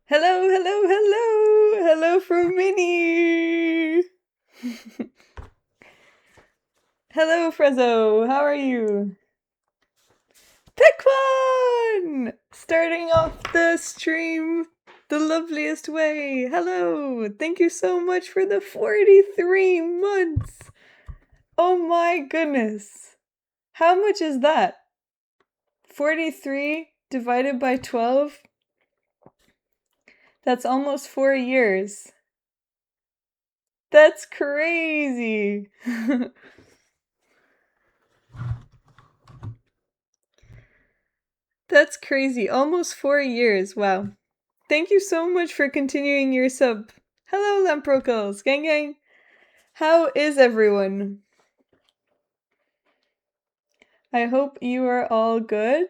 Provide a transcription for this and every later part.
Hello, hello, hello! Hello from Minnie! Hello, Frezzo! How are you? Pick one! Starting off the stream the loveliest way. Hello! Thank you so much for the 43 months! Oh my goodness! How much is that? 43 divided by 12? That's almost 4 years. That's crazy! That's crazy. Almost 4 years. Wow. Thank you so much for continuing your sub. Hello, Lamprocles. Gang gang. How is everyone? I hope you are all good.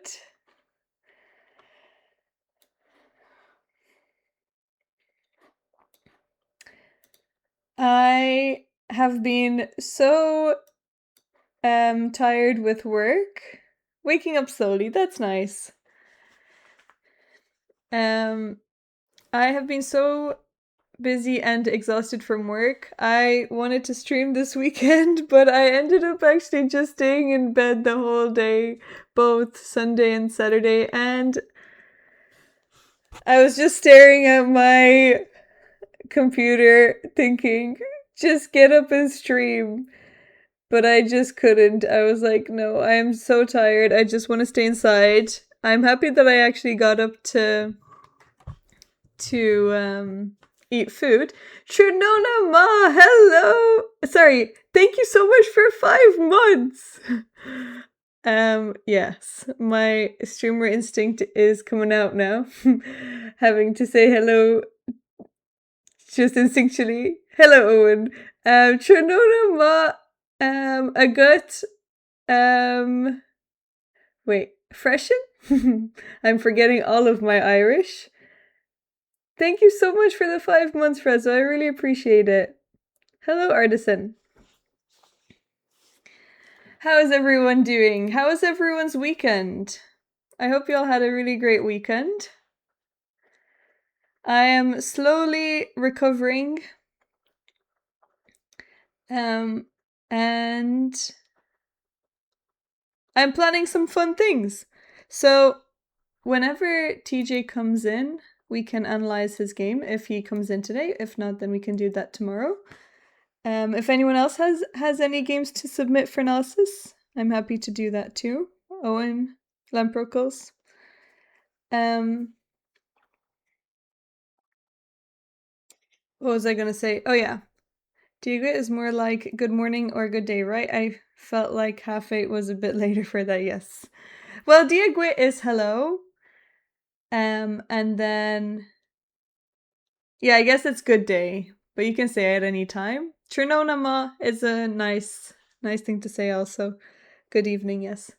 I have been so tired with work. Waking up slowly. That's nice. I have been so busy and exhausted from work. I wanted to stream this weekend, but I ended up actually just staying in bed the whole day, both Sunday and Saturday, and I was just staring at my computer thinking, just get up and stream. But I just couldn't. I was like, no, I am so tired. I just want to stay inside. I'm happy that I actually got up to eat food. Trinona Ma, hello. Sorry, thank you so much for 5 months. Yes, my streamer instinct is coming out now. Having to say hello just instinctually. Hello, Owen. Trinona Ma, a gut, wait, freshen? I'm forgetting all of my Irish. Thank you so much for the 5 months, Frezzo. I really appreciate it. Hello, Artisan. How is everyone doing? How was everyone's weekend? I hope you all had a really great weekend. I am slowly recovering. And I'm planning some fun things. So, whenever TJ comes in, we can analyze his game if he comes in today. If not, then we can do that tomorrow. If anyone else has any games to submit for analysis, I'm happy to do that too. Owen, Lamprocles. What was I gonna say? Oh yeah. Diego is more like good morning or good day, right? I felt like 8:30 was a bit later for that, yes. Well, Diego is hello. And then yeah, I guess it's good day, but you can say it at any time. Trinonama is a nice thing to say also. Good evening, yes.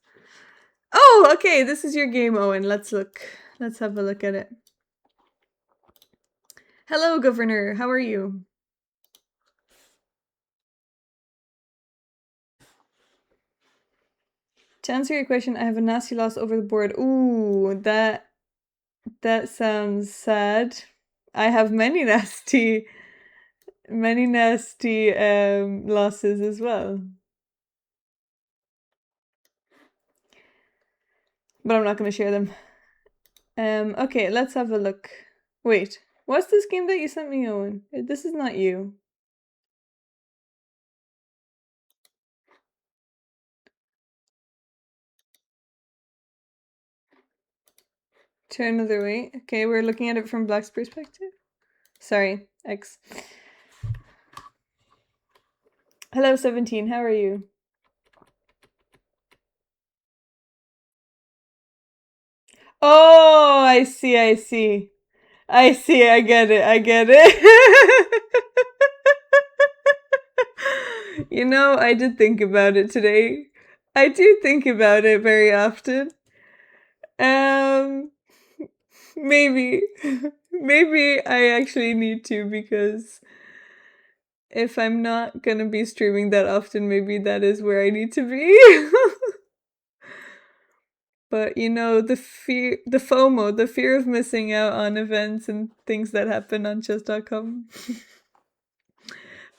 Oh, okay, this is your game, Owen. Let's look. Let's have a look at it. Hello, Governor. How are you? To answer your question, I have a nasty loss over the board. Ooh, that sounds sad. I have many nasty losses as well. But I'm not going to share them. Okay, let's have a look. Wait, what's this game that you sent me, Owen? This is not you. Turn another way. Okay, we're looking at it from Black's perspective. Sorry, X. Hello, 17. How are you? Oh, I see. I get it. You know, I did think about it today. I do think about it very often. Maybe. Maybe I actually need to, because if I'm not gonna be streaming that often, maybe that is where I need to be. But you know, the FOMO, the fear of missing out on events and things that happen on chess.com.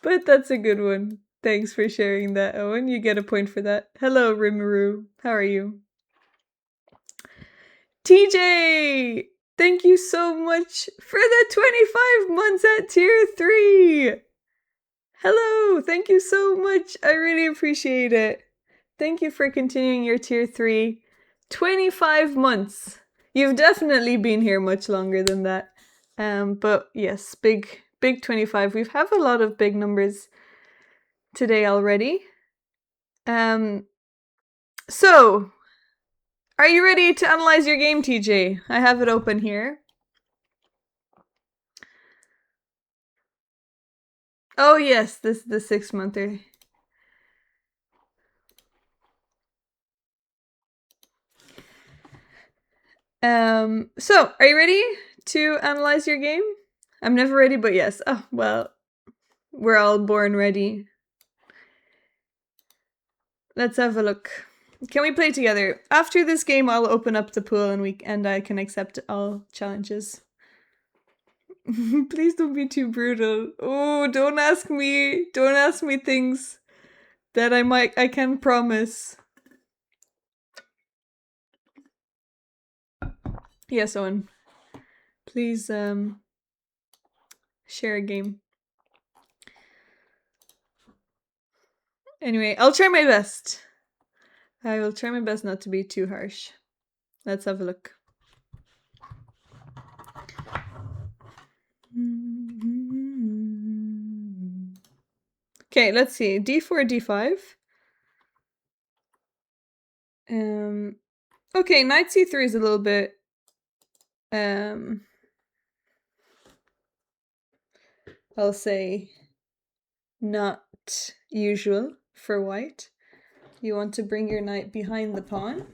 But that's a good one. Thanks for sharing that, Owen. You get a point for that. Hello, Rimuru. How are you? TJ! Thank you so much for the 25 months at tier 3! Hello! Thank you so much. I really appreciate it. Thank you for continuing your tier 3. 25 months. You've definitely been here much longer than that. But yes, big 25. We have a lot of big numbers today already. So, are you ready to analyze your game, TJ? I have it open here. Oh yes, this is the 6-monther. So, are you ready to analyze your game? I'm never ready, but yes. Oh, well, we're all born ready. Let's have a look. Can we play together? After this game, I'll open up the pool and I can accept all challenges. Please don't be too brutal. Oh, don't ask me things that I can promise. Yes, Owen. Please share a game. Anyway, I'll try my best. I will try my best not to be too harsh. Let's have a look. Okay, let's see. D4, D5. Okay, knight C3 is a little bit I'll say not usual for white. You want to bring your knight behind the pawn.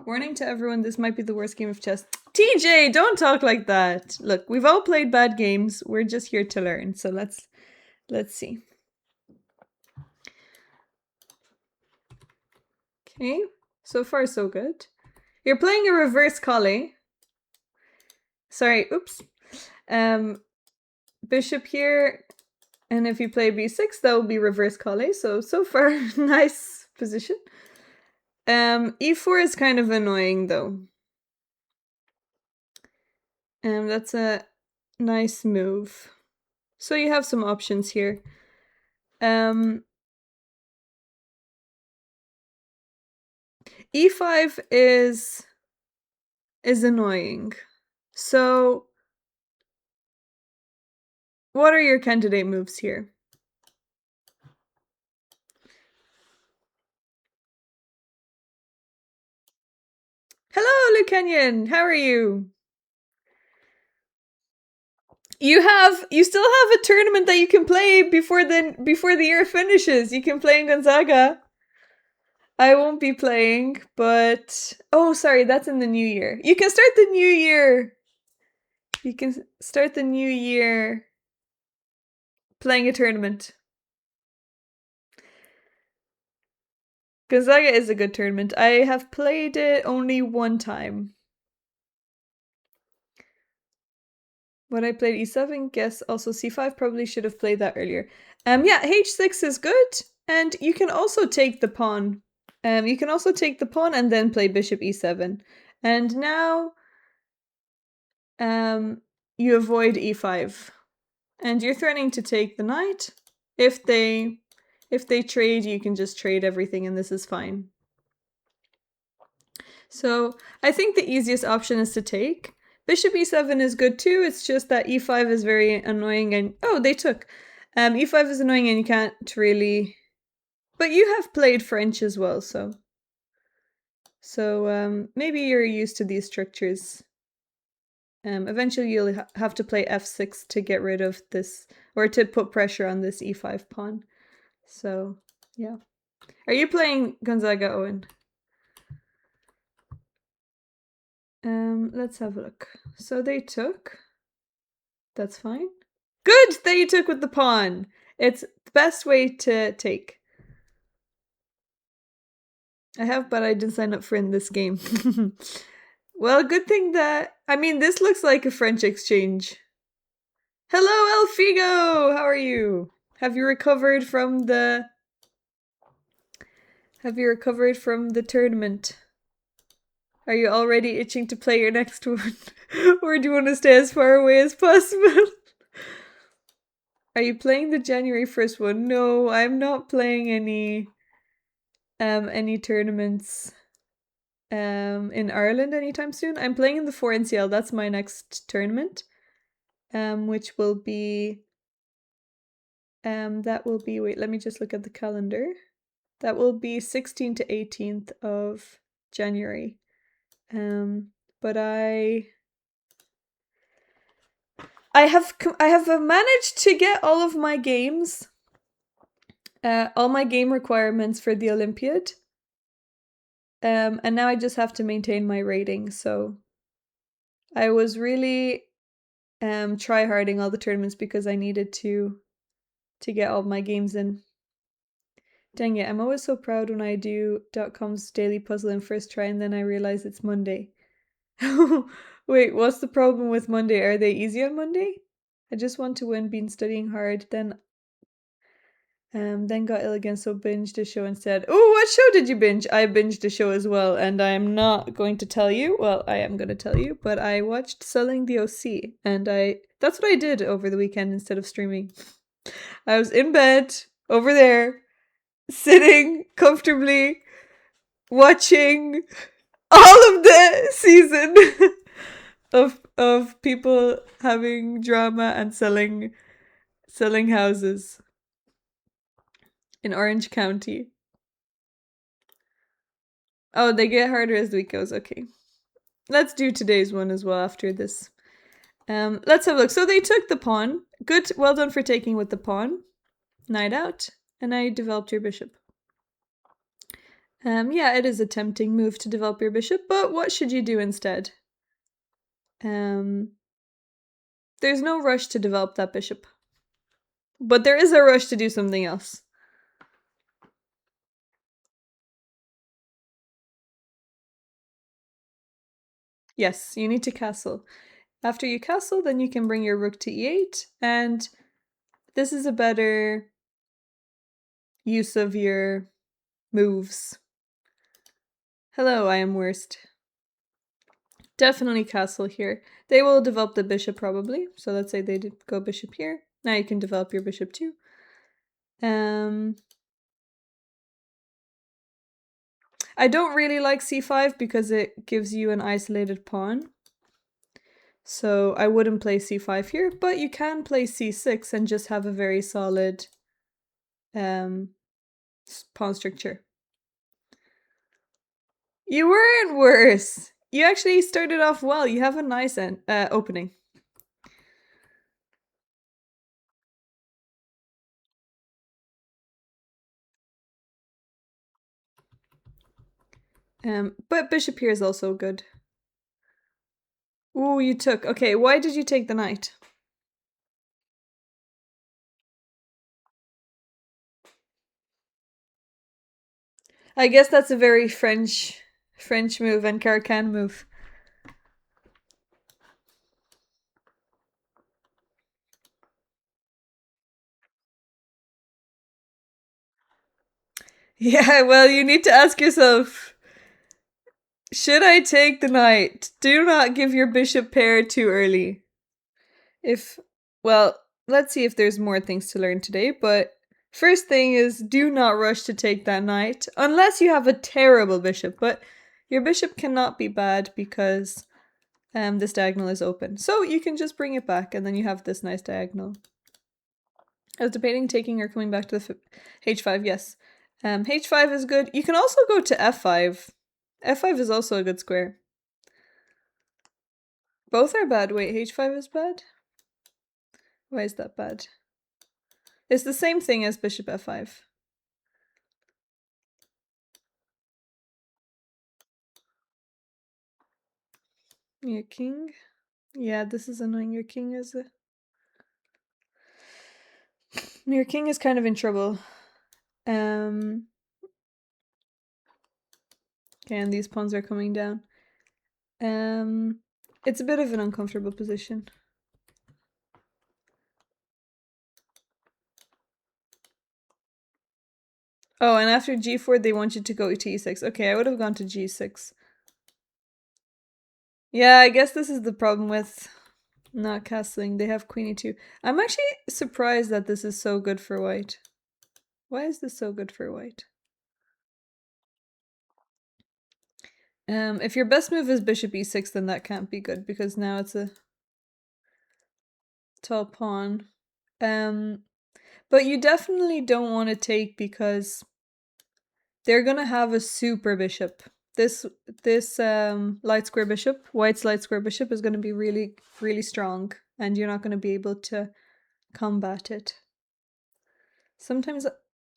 Warning to everyone, this might be the worst game of chess. TJ, don't talk like that. Look, we've all played bad games. We're just here to learn. So let's see. Okay, so far so good. You're playing a reverse collie. Sorry, oops. Bishop here, and if you play b6, that will be reverse collie. So far, nice position. E4 is kind of annoying though. That's a nice move. So you have some options here. E5 is annoying. So what are your candidate moves here? Hello, Lucanian. How are you? You still have a tournament that you can play before the year finishes. You can play in Gonzaga. I won't be playing, but oh, sorry, that's in the new year. You can start the new year. You can start the new year playing a tournament. Gonzaga is a good tournament. I have played it only one time. When I played e7, guess also c5, probably should have played that earlier. Yeah, h6 is good, and you can also take the pawn. You can also take the pawn and then play bishop e7. And now you avoid e5. And you're threatening to take the knight. If they trade, you can just trade everything and this is fine. So I think the easiest option is to take. Bishop e7 is good too, it's just that e5 is very annoying and... Oh, they took! E5 is annoying and you can't really... But you have played French as well, so... So maybe you're used to these structures. Eventually you'll have to play f6 to get rid of this, or to put pressure on this e5 pawn. So, yeah. Are you playing Gonzaga, Owen? Let's have a look. So they took. That's fine. Good that you took with the pawn. It's the best way to take. I have, but I didn't sign up for in this game. Well, good thing that... I mean, this looks like a French exchange. Hello, Elfigo! How are you? Have you recovered from the... Have you recovered from the tournament? Are you already itching to play your next one? Or do you want to stay as far away as possible? Are you playing the January 1st one? No, I'm not playing any tournaments in Ireland anytime soon. I'm playing in the 4NCL. That's my next tournament. Which will be that will be, wait, let me just look at the calendar. That will be 16th to 18th of January. But I have managed to get all of my games, all my game requirements for the Olympiad. And now I just have to maintain my rating. So I was really try-harding all the tournaments because I needed to get all my games in. Dang it, I'm always so proud when I do .com's daily puzzle in first try and then I realize it's Monday. Wait, what's the problem with Monday? Are they easy on Monday? I just want to win, been studying hard, then got ill again, so binged a show instead. Oh, what show did you binge? I binged a show as well, and I'm not going to tell you. Well, I am going to tell you, but I watched Selling the OC, and that's what I did over the weekend instead of streaming. I was in bed, over there, sitting comfortably, watching all of the season of people having drama and selling houses in Orange County. Oh, they get harder as the week goes. Okay. Let's do today's one as well after this. Let's have a look. So they took the pawn. Good. Well done for taking with the pawn. Knight out. And now you developed your bishop. Yeah, it is a tempting move to develop your bishop, but what should you do instead? There's no rush to develop that bishop. But there is a rush to do something else. Yes, you need to castle. After you castle, then you can bring your rook to e8, and this is a better use of your moves. Hello, I am worst. Definitely castle here. They will develop the bishop probably. So let's say they did go bishop here. Now you can develop your bishop too. I don't really like c5 because it gives you an isolated pawn. So I wouldn't play c5 here, but you can play c6 and just have a very solid pawn structure. You weren't worse. You actually started off well. You have a nice opening. But bishop here is also good. Ooh, you took. Okay, why did you take the knight? I guess that's a very French move and Caracan move. Yeah, well, you need to ask yourself, should I take the knight? Do not give your bishop pair too early. Well, let's see if there's more things to learn today, but first thing is do not rush to take that knight, unless you have a terrible bishop, but your bishop cannot be bad because this diagonal is open. So you can just bring it back and then you have this nice diagonal. I was debating taking or coming back to the h5, yes. h5 is good. You can also go to f5. f5 is also a good square. Both are bad. Wait, h5 is bad? Why is that bad? It's the same thing as bishop f5. Your king? Yeah, this is annoying. Your king is kind of in trouble. Okay, and these pawns are coming down. It's a bit of an uncomfortable position. Oh, and after g4, they want you to go to e6. Okay, I would have gone to g6. Yeah, I guess this is the problem with not castling. They have queen e2. I'm actually surprised that this is so good for white. Why is this so good for white? If your best move is bishop e6, then that can't be good because now it's a tall pawn. But you definitely don't want to take because they're gonna have a super bishop. This light square bishop, white's light square bishop, is gonna be really, really strong, and you're not gonna be able to combat it. Sometimes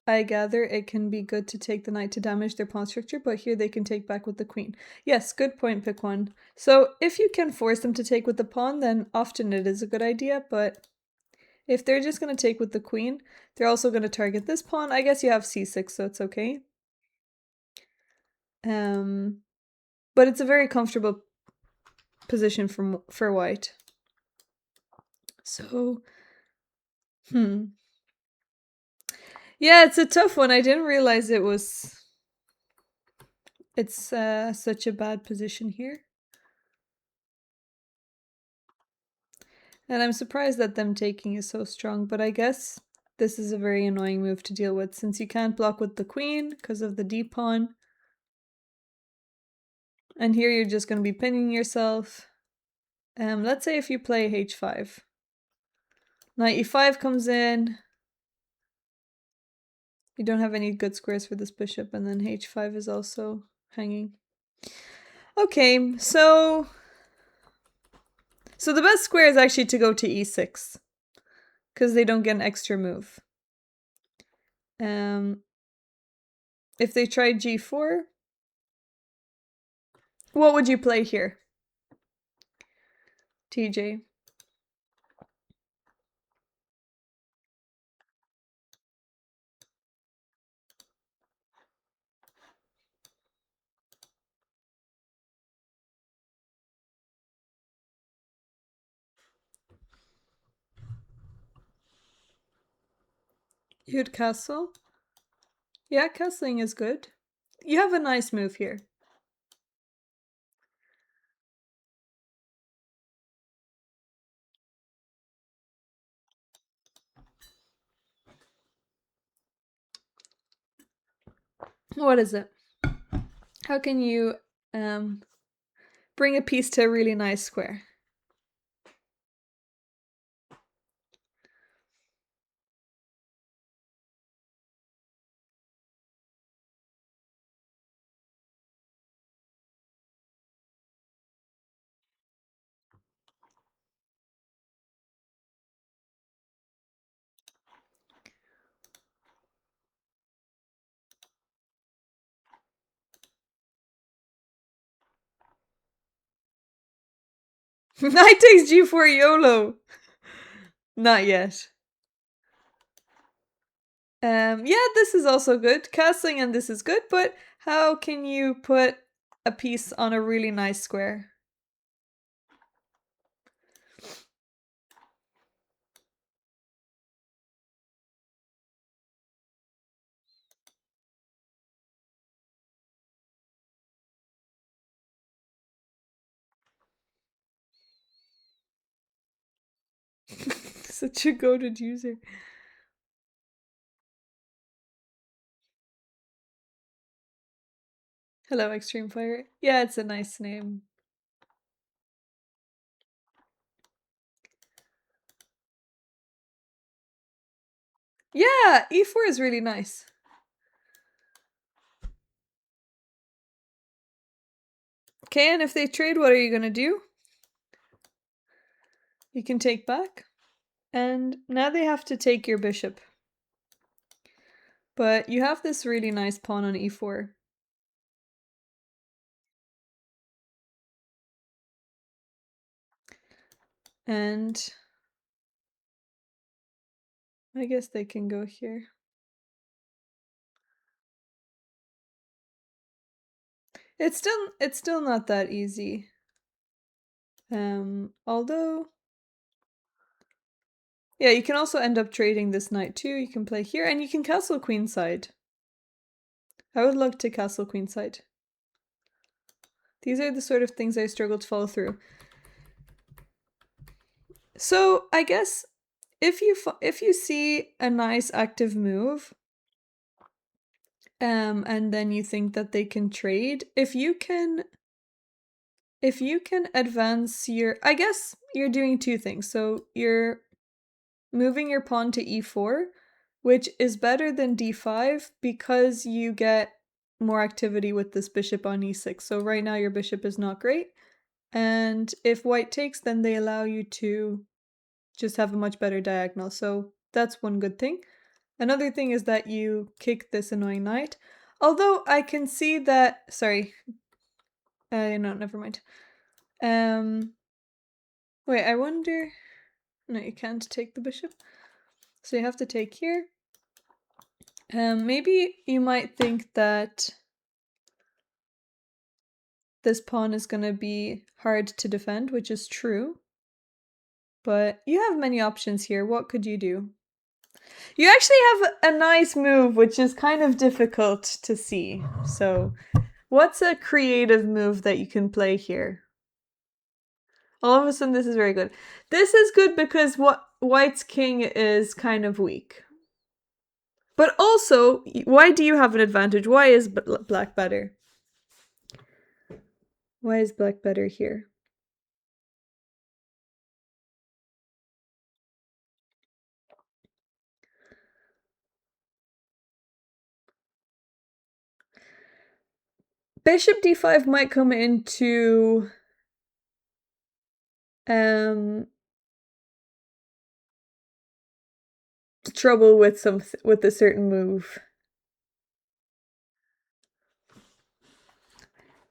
I gather it can be good to take the knight to damage their pawn structure, but here they can take back with the queen. Yes, good point, pick one. So if you can force them to take with the pawn, then often it is a good idea, but if they're just going to take with the queen, they're also going to target this pawn. I guess you have c6, so it's okay. But it's a very comfortable position for white. So, yeah, it's a tough one. I didn't realize it's such a bad position here. And I'm surprised that them taking is so strong, but I guess this is a very annoying move to deal with since you can't block with the queen because of the d pawn. And here you're just going to be pinning yourself. Let's say if you play h5. Knight e5 comes in. You don't have any good squares for this bishop, and then h5 is also hanging. Okay, so the best square is actually to go to e6 because they don't get an extra move. If they try g4, what would you play here, TJ? You'd castle? Yeah, castling is good. You have a nice move here. What is it? How can you bring a piece to a really nice square? Knight takes g4 YOLO. Not yet. Yeah, this is also good. Castling and this is good, but how can you put a piece on a really nice square? Such a goated user. Hello, Extreme Fire. Yeah, it's a nice name. Yeah, e4 is really nice. Okay, and if they trade, what are you gonna do? You can take back. And now they have to take your bishop. But you have this really nice pawn on e4. And I guess they can go here. It's still not that easy. Although, yeah, you can also end up trading this knight too. You can play here, and you can castle queenside. I would love to castle queenside. These are the sort of things I struggle to follow through. So I guess if you see a nice active move, and then you think that they can trade, if you can advance your, I guess you're doing two things. So you're moving your pawn to e4, which is better than d5 because you get more activity with this bishop on e6. So right now your bishop is not great. And if white takes, then they allow you to just have a much better diagonal. So that's one good thing. Another thing is that you kick this annoying knight. Although I can see that, sorry. No, never mind. Wait, I wonder, no, you can't take the bishop. So you have to take here. Maybe you might think that this pawn is going to be hard to defend, which is true. But you have many options here. What could you do? You actually have a nice move, which is kind of difficult to see. So what's a creative move that you can play here? All of a sudden, this is very good. This is good because white's king is kind of weak. But also, why do you have an advantage? Why is black better? Why is black better here? Bishop d5 might come into trouble with a certain move.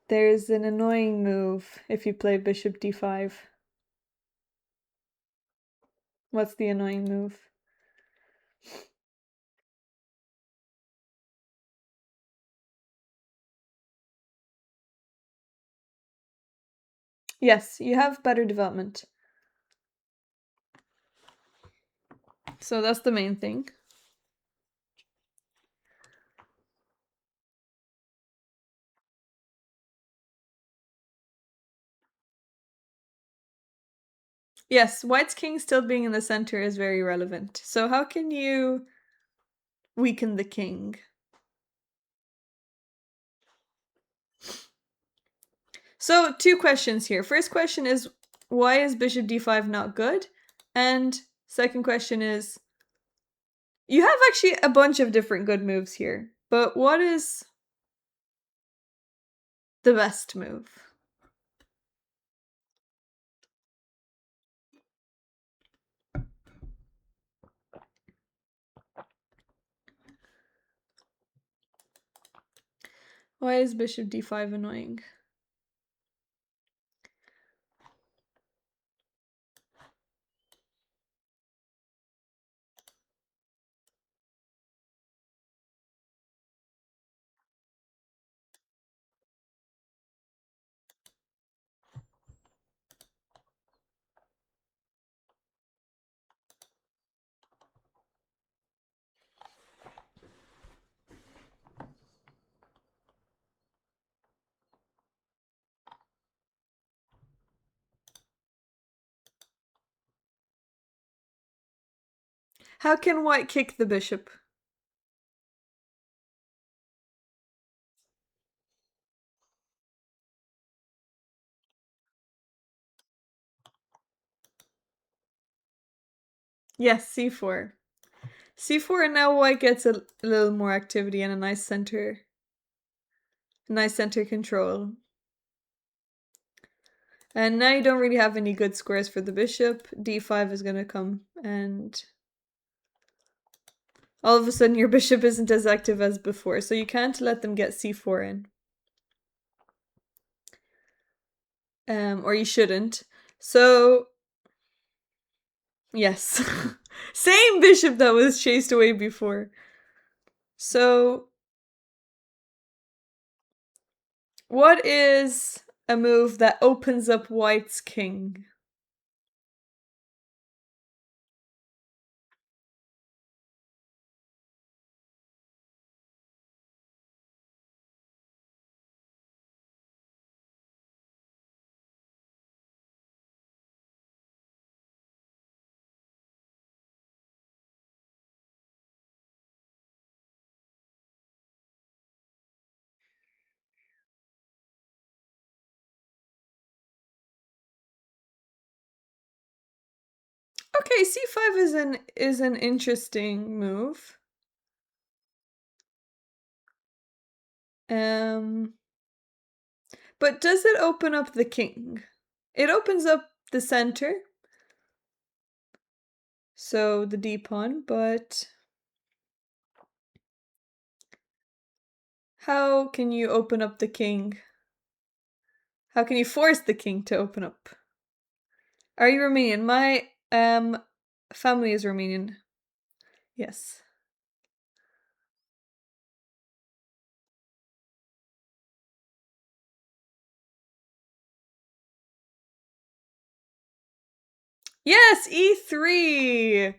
There's an annoying move if you play bishop d5. What's the annoying move? Yes, you have better development. So that's the main thing. Yes, white's king still being in the center is very relevant. So how can you weaken the king? So two questions here. First question is, why is bishop d5 not good? And second question is, you have actually a bunch of different good moves here, but what is the best move? Why is bishop d5 annoying? How can white kick the bishop? Yes, c4. c4, and now white gets a little more activity and a nice center control. And now you don't really have any good squares for the bishop. d5 is going to come, and all of a sudden your bishop isn't as active as before, so you can't let them get c4 in. Or you shouldn't. So, yes. Same bishop that was chased away before. So, What is a move that opens up white's king? Okay, c5 is an interesting move. But does it open up the king? It opens up the center, so the d pawn, but how can you open up the king? How can you force the king to open up? Are you Romanian? My family is Romanian. Yes. Yes, e3.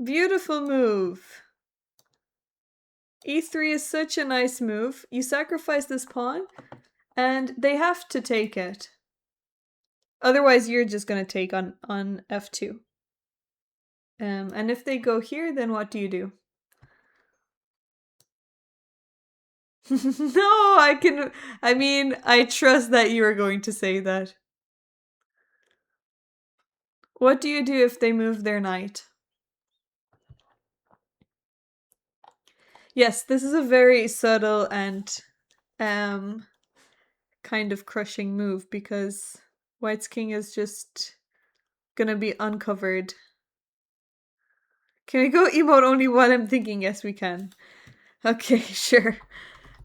Beautiful move. e3 is such a nice move. You sacrifice this pawn, and they have to take it. Otherwise, you're just gonna take on f2. And if they go here, then what do you do? No, I trust that you are going to say that. What do you do if they move their knight? Yes, this is a very subtle and kind of crushing move because White's king is just gonna be uncovered. Can we go emote only while I'm thinking? Yes, we can. Okay, sure.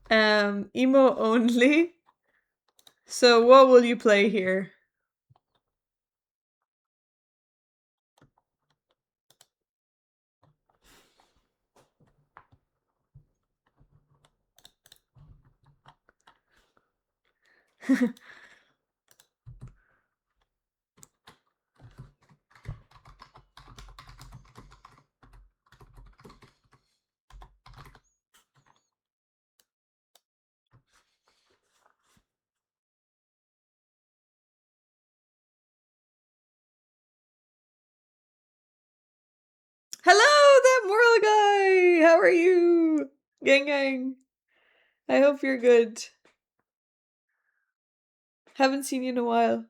Emote only. So what will you play here? Hello, that moral guy! How are you? Gang gang. I hope you're good. Haven't seen you in a while.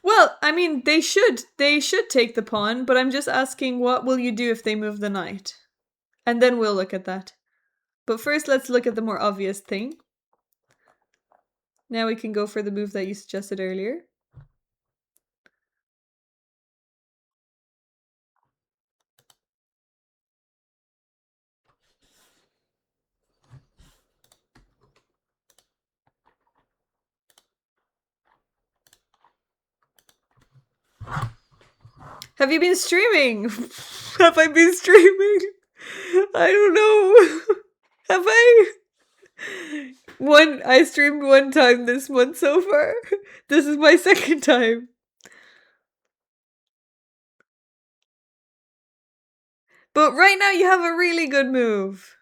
Well, I mean, they should take the pawn, but I'm just asking what will you do if they move the knight? And then we'll look at that. But first, let's look at the more obvious thing. Now we can go for the move that you suggested earlier. Have you been streaming? Have I been streaming? I don't know. Have I? I streamed one time this month so far. This is my second time. But right now you have a really good move.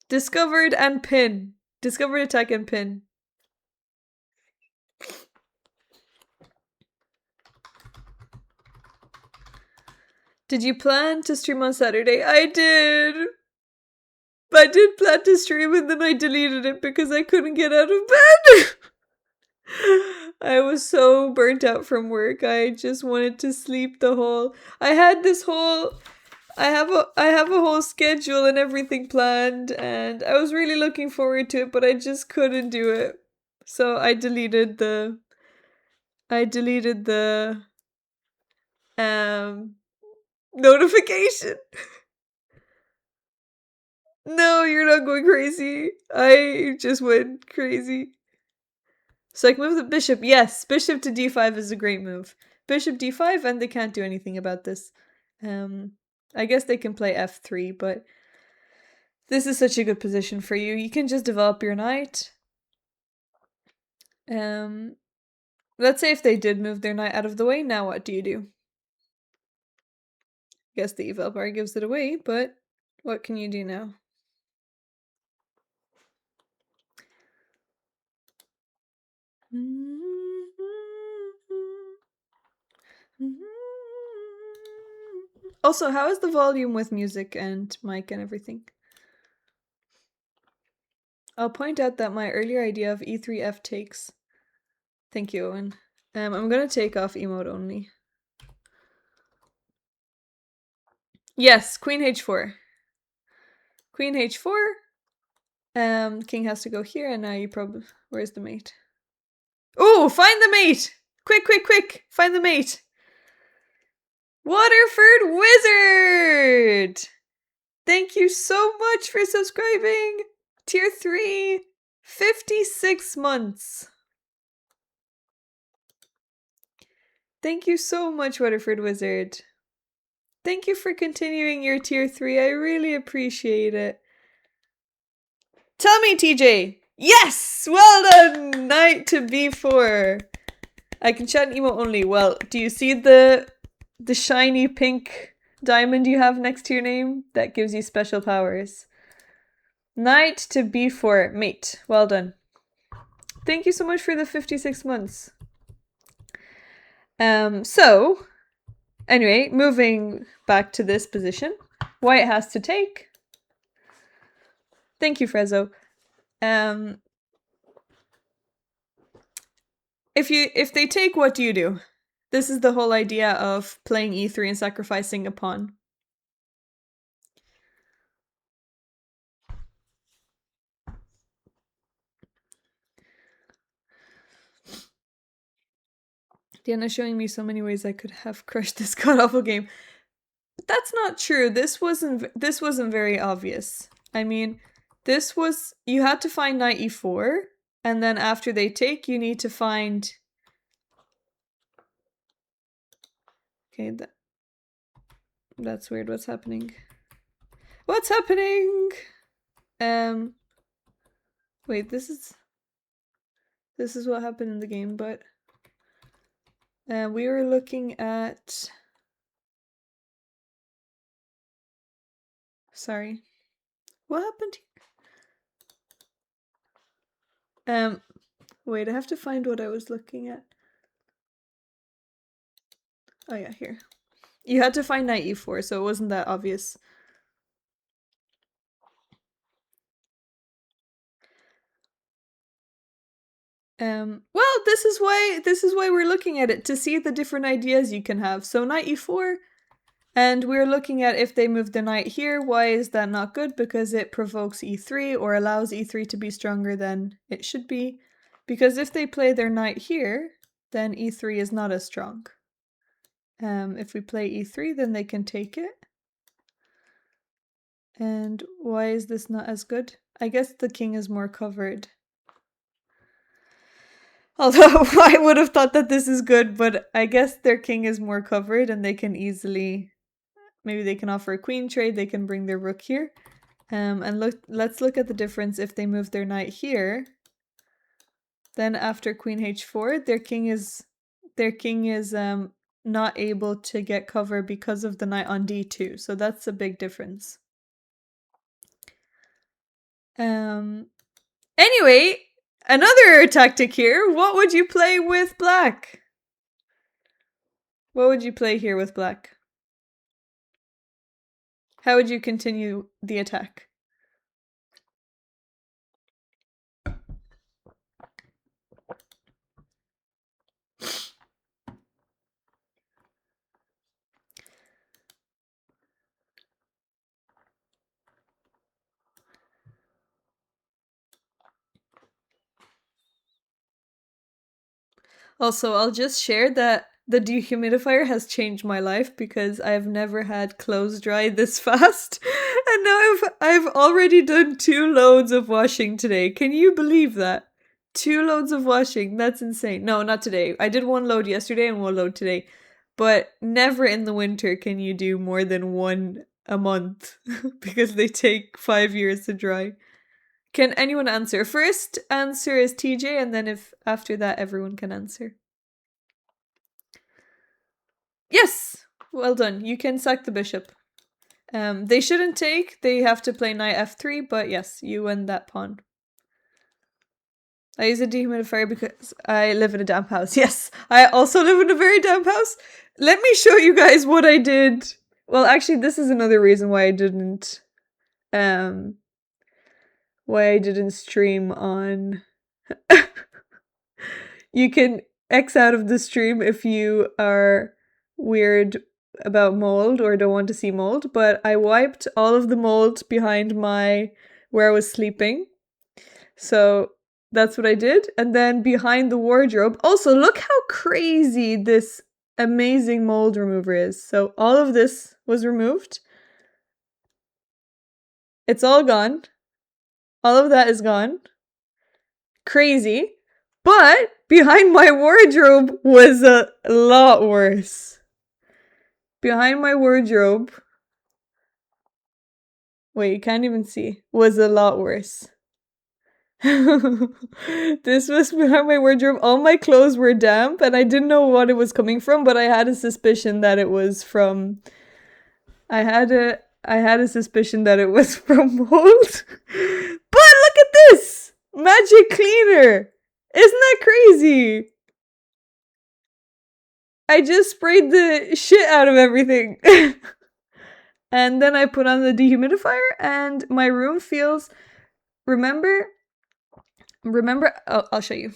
Discovered and pin. Discovered, attack, and pin. Did you plan to stream on Saturday? I did. I did plan to stream and then I deleted it because I couldn't get out of bed. I was so burnt out from work. I just wanted to sleep the whole. I had this whole. I have a whole schedule and everything planned, and I was really looking forward to it, but I just couldn't do it. So I deleted the. Um notification. No, you're not going crazy. I just went crazy. So I can move the bishop. Yes, bishop to d5 is a great move. Bishop d5, and they can't do anything about this. I guess they can play f3, but this is such a good position for you. You can just develop your knight. Let's say if they did move their knight out of the way, now what do you do? I guess the eval bar gives it away, but what can you do now? Also, how is the volume with music and mic and everything? I'll point out that my earlier idea of e3 f takes. Thank you, Owen. I'm gonna take off emote only. Yes, queen h4. Queen h4. King has to go here, and now you probably... Where's the mate? Oh, find the mate! Quick, quick, quick! Find the mate! Waterford Wizard! Thank you so much for subscribing! Tier 3, 56 months. Thank you so much, Waterford Wizard. Thank you for continuing your tier 3. I really appreciate it. Tell me, TJ. Yes! Well done! Knight to b4. I can chat in emo only. Well, do you see the shiny pink diamond you have next to your name? That gives you special powers. Knight to b4. Mate. Well done. Thank you so much for the 56 months. So, anyway, moving back to this position. White has to take. Thank you, Frezzo. If they take, what do you do? This is the whole idea of playing e3 and sacrificing a pawn. Diana's showing me so many ways I could have crushed this god-awful game. But that's not true. This wasn't very obvious. I mean, this was... You had to find knight e4, and then after they take, you need to find... Okay, that's weird. What's happening? What's happening? Wait, this is what happened in the game, but... we were looking at... Sorry. What happened here? Wait, I have to find what I was looking at. Oh yeah, here. You had to find knight e4, so it wasn't that obvious. Well, this is why we're looking at it, to see the different ideas you can have. So knight e4, and we're looking at if they move the knight here, why is that not good? Because it provokes e3 or allows e3 to be stronger than it should be. Because if they play their knight here, then e3 is not as strong. If we play e3, then they can take it. And why is this not as good? I guess the king is more covered. Although I would have thought that this is good, but I guess their king is more covered and they can easily... Maybe they can offer a queen trade, they can bring their rook here. And let's look at the difference if they move their knight here. Then after queen h4, their king is not able to get cover because of the knight on d2. So that's a big difference. Anyway, another tactic here. What would you play with black? What would you play here with black? How would you continue the attack? Also, I'll just share that the dehumidifier has changed my life because I've never had clothes dry this fast. And now I've already done 2 loads of washing today. Can you believe that? 2 loads of washing. That's insane. No, not today. I did 1 load yesterday and 1 load today. But never in the winter can you do more than 1 a month because they take 5 years to dry. Can anyone answer? First answer is TJ, and then if after that everyone can answer. Yes! Well done. You can sack the bishop. They shouldn't take. They have to play knight f3, but yes, you win that pawn. I use a dehumidifier because I live in a damp house. Yes, I also live in a very damp house. Let me show you guys what I did. Well, actually, this is another reason why I didn't stream on. You can X out of the stream if you are weird about mold or don't want to see mold, but I wiped all of the mold behind where I was sleeping. So that's what I did. And then behind the wardrobe, also look how crazy this amazing mold remover is. So all of this was removed. It's all gone. All of that is gone. Crazy. But behind my wardrobe was a lot worse. Behind my wardrobe, wait, you can't even see, was a lot worse. This was behind my wardrobe. All my clothes were damp and I didn't know what it was coming from, but I had a suspicion that it was from suspicion that it was from mold. But look at this! Magic cleaner! Isn't that crazy? I just sprayed the shit out of everything. And then I put on the dehumidifier and my room feels... Remember, I'll show you.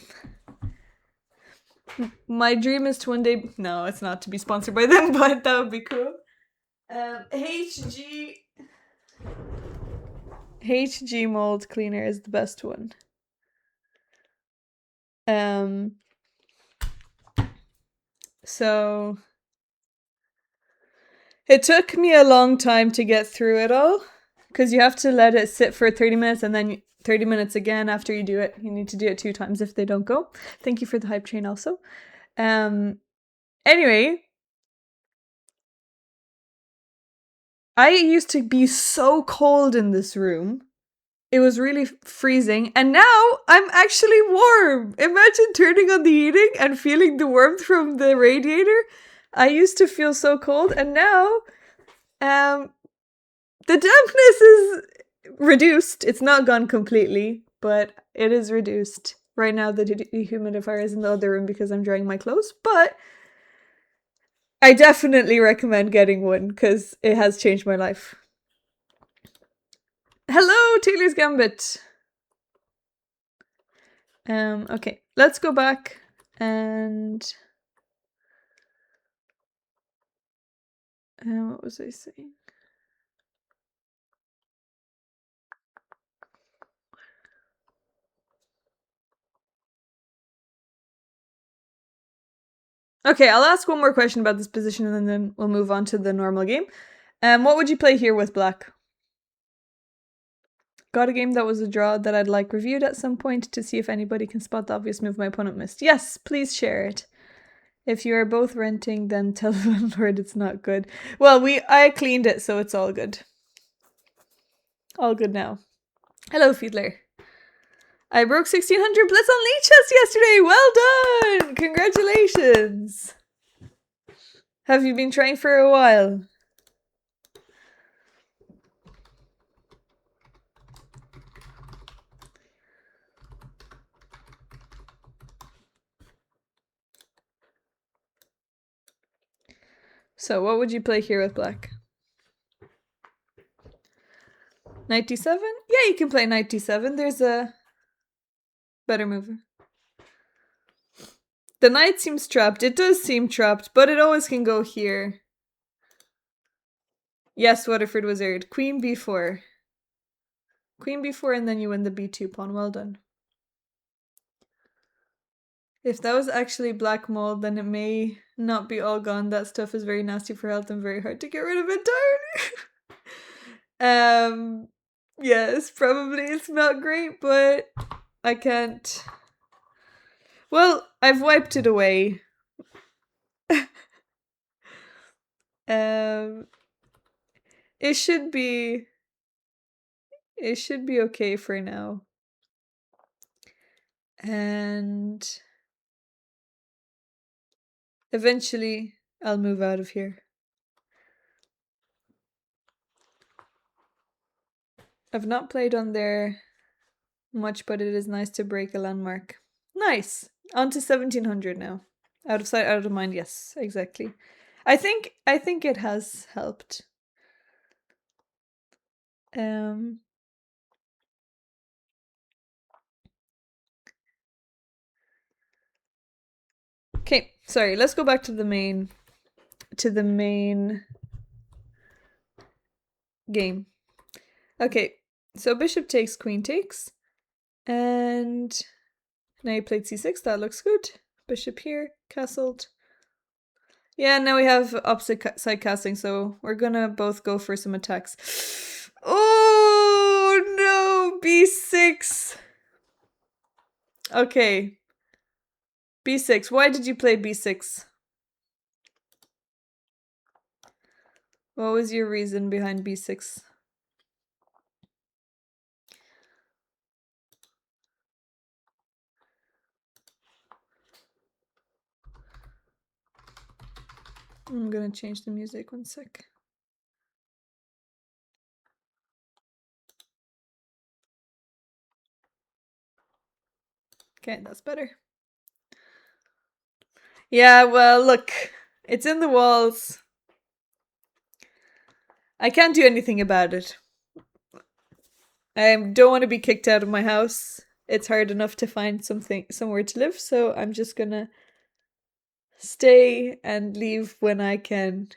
My dream is to one day... No, it's not to be sponsored by them, but that would be cool. HG mold cleaner is the best one. So it took me a long time to get through it all because you have to let it sit for 30 minutes and then 30 minutes again after you do it. You need to do it 2 times if they don't go. Thank you for the hype train also. Anyway, I used to be so cold in this room. It was really freezing, and now I'm actually warm. Imagine turning on the heating and feeling the warmth from the radiator. I used to feel so cold, and now the dampness is reduced. It's not gone completely, but it is reduced. Right now the dehumidifier is in the other room because I'm drying my clothes, but I definitely recommend getting one because it has changed my life. Hello, Taylor's Gambit. Okay, let's go back and what was I saying? Okay, I'll ask one more question about this position and then we'll move on to the normal game. What would you play here with black? Got a game that was a draw that I'd like reviewed at some point to see if anybody can spot the obvious move my opponent missed. Yes, please share it. If you are both renting, then tell the landlord it's not good. Well, I cleaned it, so it's all good. All good now. Hello, Fiedler. I broke 1600 Blitz on Lichess yesterday! Well done! Congratulations! Have you been trying for a while? So, what would you play here with black? Knight d7? Yeah, you can play knight d7. There's a better move. The knight seems trapped. It does seem trapped, but it always can go here. Yes, Waterford Wizard. Queen b4. Queen b4 and then you win the b2 pawn. Well done. If that was actually black mold, then it may not be all gone. That stuff is very nasty for health and very hard to get rid of entirely. Um, yes, probably it's not great, but I can't. Well, I've wiped it away. Um, it should be. It should be okay for now. And eventually, I'll move out of here. I've not played on there much, but it is nice to break a landmark. Nice. On to 1700 now. Out of sight, out of mind. Yes, exactly. I think it has helped. Um Okay, sorry, let's go back to the main game. Okay, so bishop takes, queen takes. And now you played c6, that looks good. Bishop here, castled. Yeah, now we have opposite side casting, so we're gonna both go for some attacks. Oh no, b6. Okay. b6. Why did you play b6? What was your reason behind b6? I'm gonna change the music 1 sec. Okay, that's better. Yeah, well, look, it's in the walls. I can't do anything about it. I don't want to be kicked out of my house. It's hard enough to find somewhere to live, so I'm just gonna stay and leave when I can.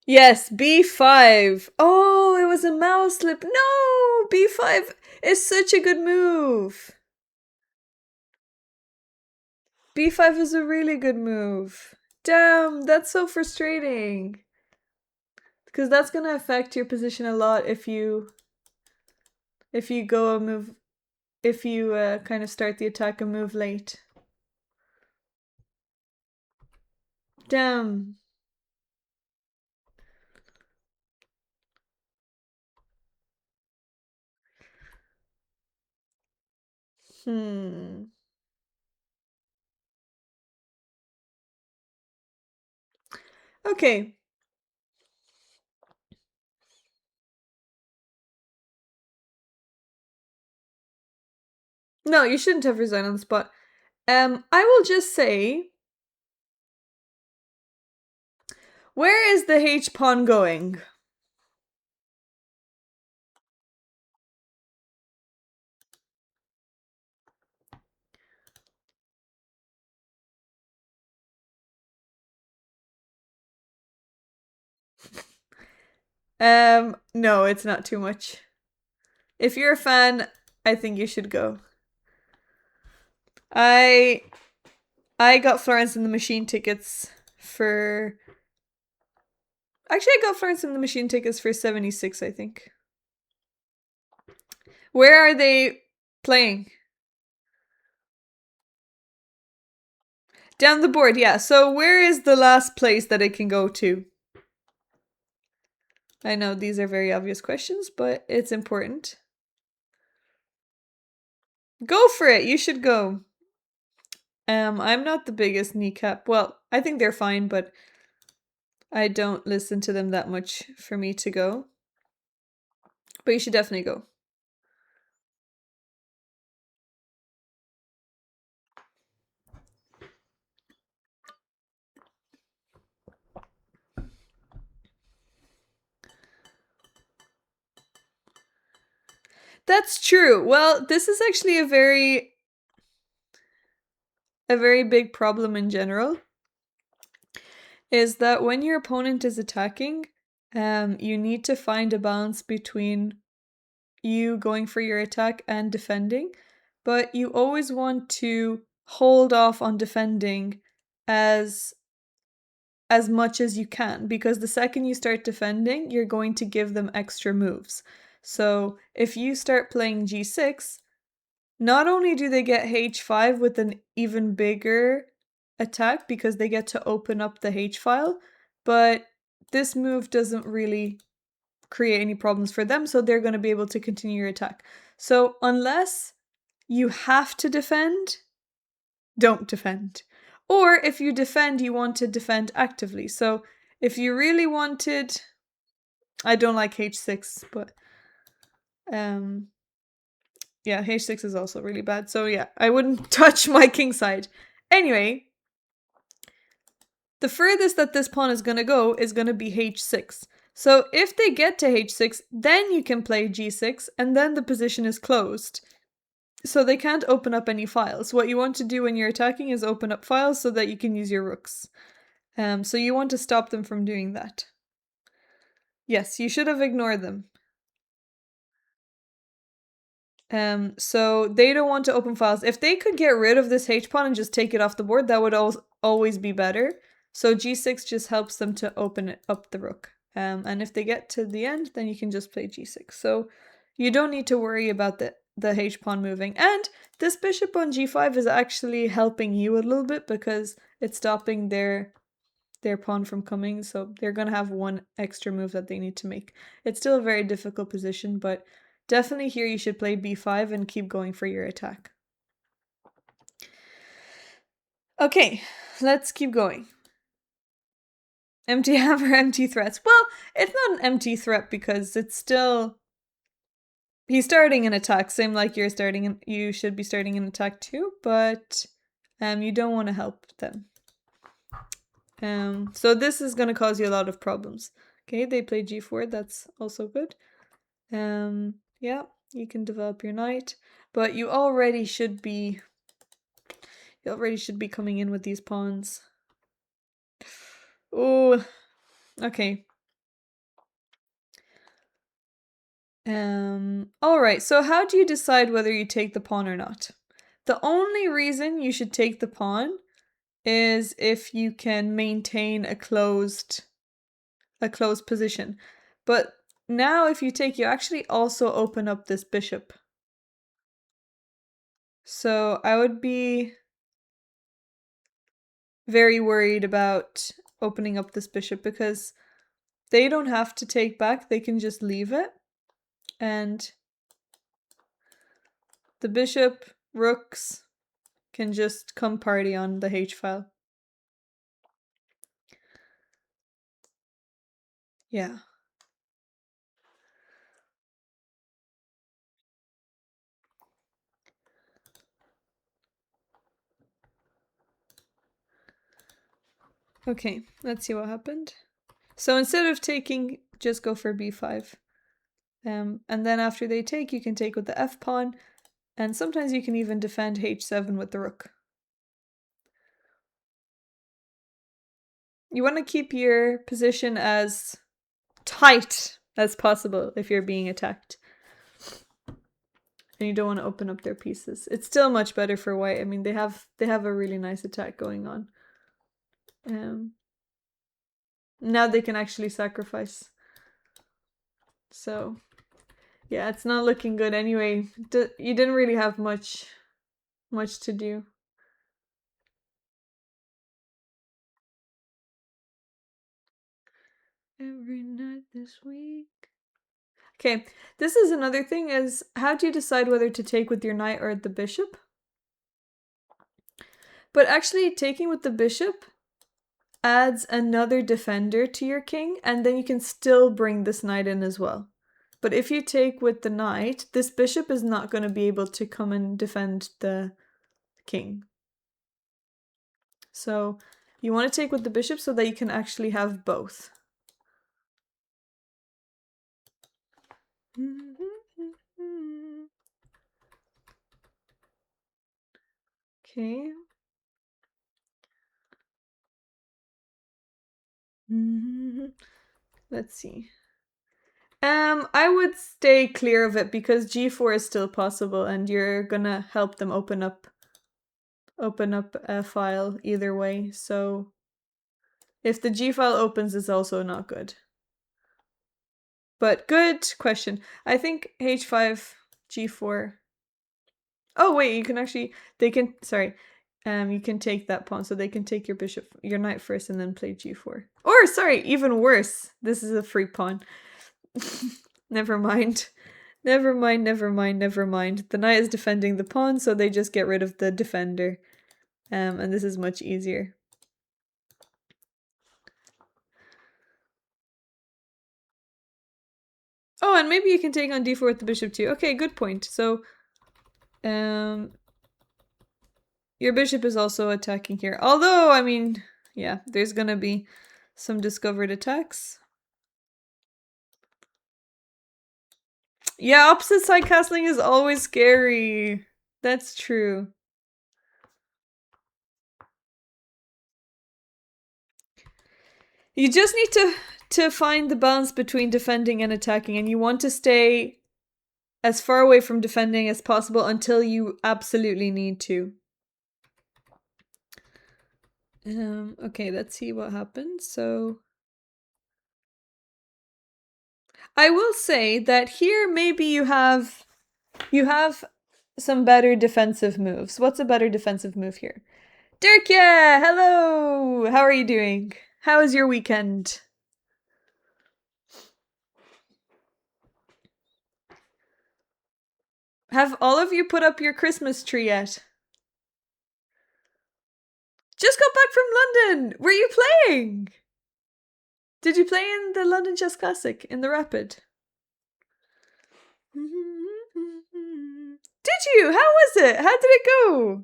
Yes, b5. Oh, it was a mouse slip. No, b5 is such a good move. b5 is a really good move. Damn, that's so frustrating. Because that's gonna affect your position a lot if you go a move, if you kind of start the attack and move late. Damn. Okay. No, you shouldn't have resigned on the spot. I will just say, where is the H pawn going? No, it's not too much. If you're a fan, I think you should go. I got Florence and the Machine tickets for. Actually, I got Florence and the Machine tickets for 76, I think. Where are they playing? Down the board, yeah. So where is the last place that it can go to? I know these are very obvious questions, but it's important. Go for it. You should go. I'm not the biggest kneecap. Well, I think they're fine, but I don't listen to them that much for me to go. But you should definitely go. That's true. Well, this is actually a very big problem in general. Is that when your opponent is attacking, you need to find a balance between you going for your attack and defending, but you always want to hold off on defending as as much as you can, because the second you start defending, you're going to give them extra moves. So if you start playing g6, not only do they get h5 with an even bigger attack because they get to open up the h file, but this move doesn't really create any problems for them, so they're going to be able to continue your attack. So unless you have to defend, don't defend. Or if you defend, you want to defend actively. So if you really wanted, I don't like h6, but yeah, h6 is also really bad. So yeah, I wouldn't touch my king side. Anyway, the furthest that this pawn is going to go is going to be h6. So if they get to h6, then you can play g6, and then the position is closed. So they can't open up any files. What you want to do when you're attacking is open up files so that you can use your rooks. So you want to stop them from doing that. Yes, you should have ignored them. So they don't want to open files. If they could get rid of this h-pawn and just take it off the board, that would always be better. So g6 just helps them to open it up the rook. And if they get to the end, then you can just play g6. So you don't need to worry about the h-pawn moving. And this bishop on g5 is actually helping you a little bit because it's stopping their pawn from coming, so they're going to have one extra move that they need to make. It's still a very difficult position, but definitely here you should play b5 and keep going for your attack. Okay, let's keep going. Empty hammer, empty threats. Well, it's not an empty threat because it's still... He's starting an attack, same like you should be starting an attack too, but you don't want to help them. So this is going to cause you a lot of problems. Okay, they play g4, that's also good. Yeah, you can develop your knight, but you already should be coming in with these pawns. Oh, okay. Alright, so how do you decide whether you take the pawn or not? The only reason you should take the pawn is if you can maintain a closed position. But now if you take, you actually also open up this bishop. So I would be very worried about opening up this bishop because they don't have to take back, they can just leave it. And the bishop, rooks can just come party on the H file. Yeah. Okay, let's see what happened. So instead of taking, just go for b5. And then after they take, you can take with the f pawn, and sometimes you can even defend h7 with the rook. You want to keep your position as tight as possible if you're being attacked. And you don't want to open up their pieces. It's still much better for white. I mean, they have a really nice attack going on. Now they can actually sacrifice. So, yeah, it's not looking good anyway. You didn't really have much to do. Every night this week. Okay, this is another thing, is how do you decide whether to take with your knight or the bishop? But actually, taking with the bishop adds another defender to your king, and then you can still bring this knight in as well. But if you take with the knight, this bishop is not going to be able to come and defend the king. So you want to take with the bishop so that you can actually have both. Okay. Let's see. I would stay clear of it because g4 is still possible and you're gonna help them open up a file either way. So If the G file opens, it's also not good. But good question. I think H5, G4. Oh wait, you can actually you can take that pawn, so they can take your knight first and then play G4. Or sorry, even worse. This is a free pawn. Never mind. Never mind, never mind, never mind. The knight is defending the pawn, so they just get rid of the defender. And this is much easier. Oh, and maybe you can take on d4 with the bishop too. Okay, good point. So, your bishop is also attacking here. Although, I mean, yeah, there's gonna be some discovered attacks. Yeah, opposite side castling is always scary. That's true. You just need to find the balance between defending and attacking, and you want to stay as far away from defending as possible until you absolutely need to. Okay, let's see what happens. So I will say that here maybe you have some better defensive moves. What's a better defensive move here? Dirkja, hello! How are you doing? How was your weekend? Have all of you put up your Christmas tree yet? Just got back from London! Were you playing? Did you play in the London Chess Classic in the Rapid? Did you? How was it? How did it go?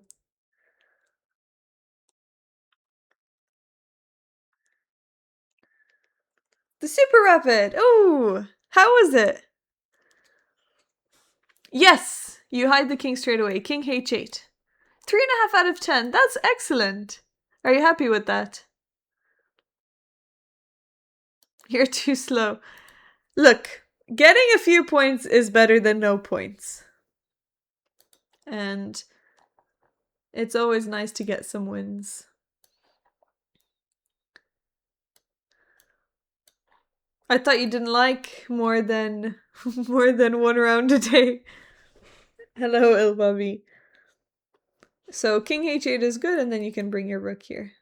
The Super Rapid. Oh, how was it? Yes, you hide the king straight away. King h8. 3.5 out of 10. That's excellent. Are you happy with that? You're too slow. Look, getting a few points is better than no points. And it's always nice to get some wins. I thought you didn't like more than one round a day. Hello, Ilbabi. So king h8 is good, and then you can bring your rook here.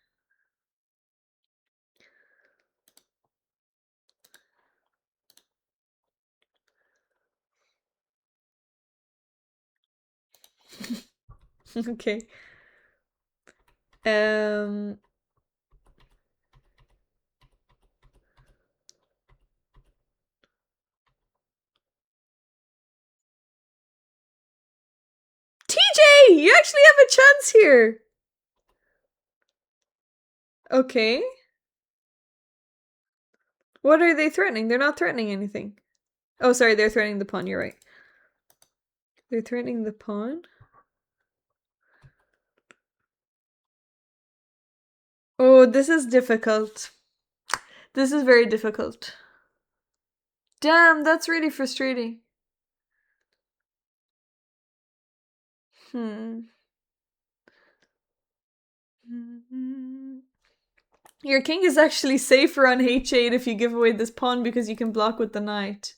Okay. TJ, you actually have a chance here. Okay. What are they threatening? They're not threatening anything. Oh, sorry, they're threatening the pawn. You're right. They're threatening the pawn? Oh, this is difficult. This is very difficult. Damn, that's really frustrating. Your king is actually safer on h8 if you give away this pawn because you can block with the knight.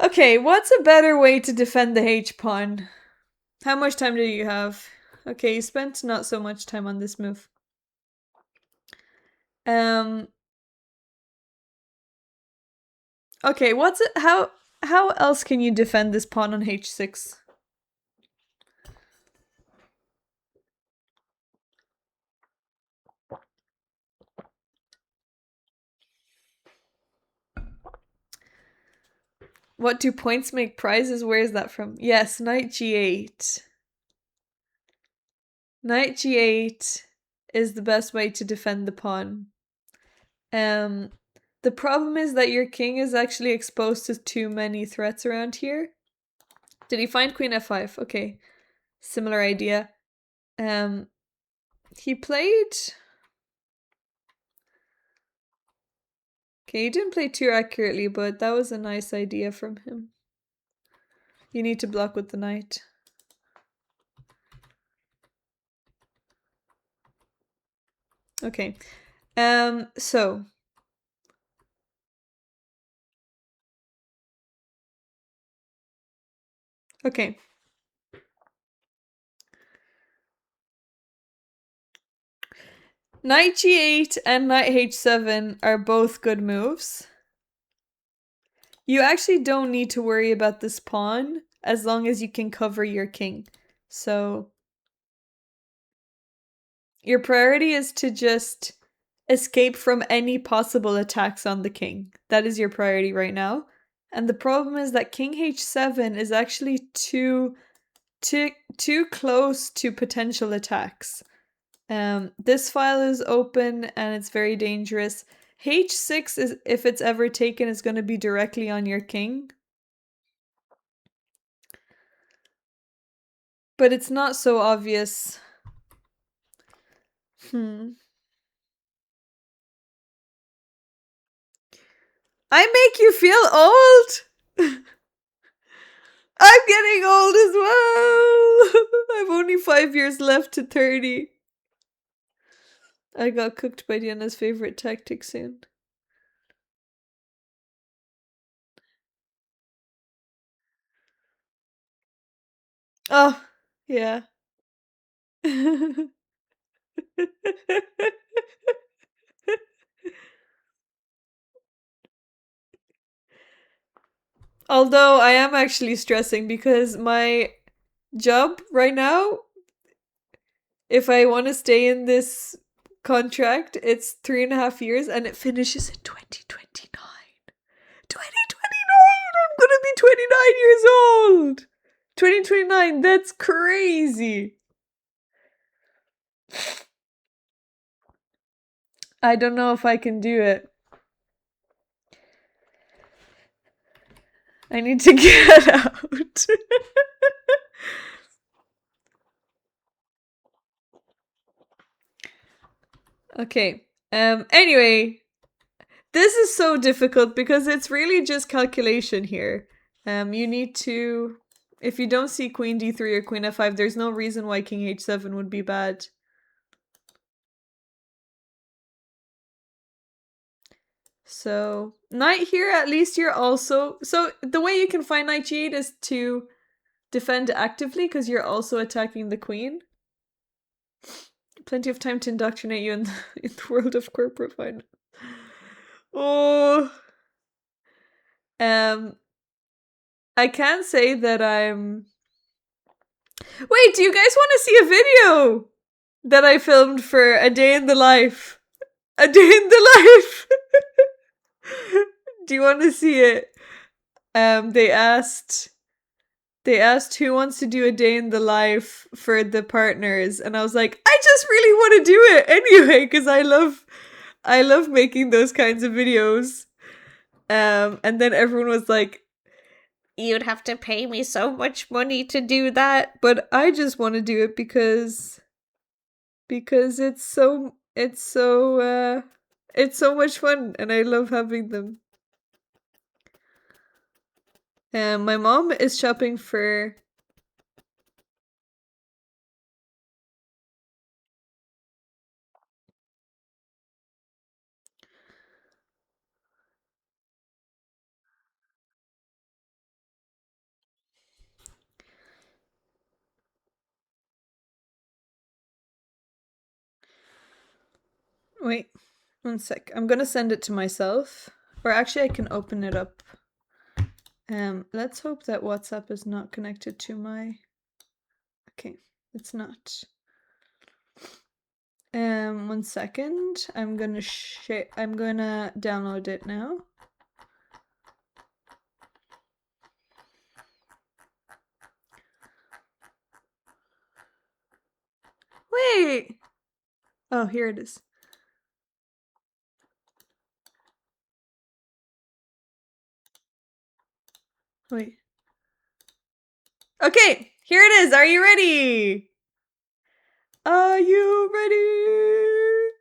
Okay, what's a better way to defend the h-pawn? How much time do you have? Okay, you spent not so much time on this move. Okay, what's it? How else can you defend this pawn on h6? What do points make prizes? Where is that from? Yes, knight g8. Knight g8 is the best way to defend the pawn. The problem is that your king is actually exposed to too many threats around here. Did he find queen f5? Okay, similar idea. He played... Okay, you didn't play too accurately, but that was a nice idea from him. You need to block with the knight. Okay. So. Okay. Knight g8 and knight h7 are both good moves. You actually don't need to worry about this pawn as long as you can cover your king. So your priority is to just escape from any possible attacks on the king. That is your priority right now. And the problem is that king h7 is actually too close to potential attacks. This file is open and it's very dangerous. h6 is, if it's ever taken, is going to be directly on your king. But it's not so obvious. I make you feel old? I'm getting old as well! I've only 5 years left to 30. I got cooked by Diana's favorite tactic soon. Oh, yeah. Although I am actually stressing because my job right now, if I want to stay in this contract, it's 3.5 years and it finishes in 2029. 2029! I'm gonna be 29 years old! 2029, that's crazy! I don't know if I can do it. I need to get out. Okay. Anyway, this is so difficult because it's really just calculation here. You need to, if you don't see queen d3 or queen f5, there's no reason why king h7 would be bad. So knight here, at least you're also, so the way you can find knight g8 is to defend actively because you're also attacking the queen. Plenty of time to indoctrinate you in the world of corporate finance. Oh. I can say that I'm... Wait, do you guys want to see a video that I filmed for A Day in the Life? A Day in the Life! Do you want to see it? They asked who wants to do a day in the life for the partners, and I was like, I just really want to do it anyway because I love making those kinds of videos. And then everyone was like, you'd have to pay me so much money to do that, but I just want to do it because it's so much fun and I love having them. My mom is shopping for... Wait, one sec. I'm gonna send it to myself. Or actually I can open it up. Let's hope that WhatsApp is not connected to my... Okay, it's not. 1 second. I'm gonna download it now. Wait! Oh, here it is. Wait. Okay, here it is. Are you ready? Are you ready?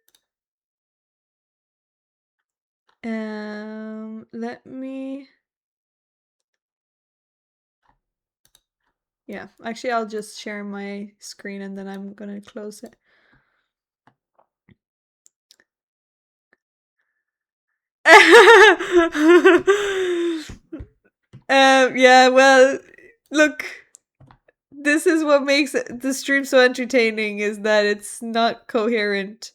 Let me. Yeah, actually, I'll just share my screen and then I'm gonna close it. Yeah, well, look, this is what makes the stream so entertaining, is that it's not coherent.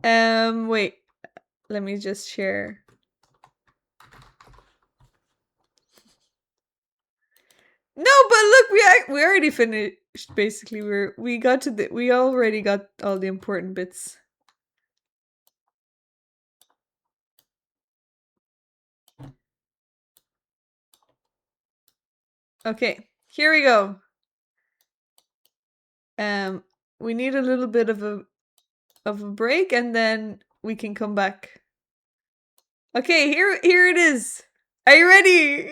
Wait, let me just share. No, but look, we already finished. Basically, we already got all the important bits. Okay, here we go. We need a little bit of a break, and then we can come back. Okay, here it is. Are you ready?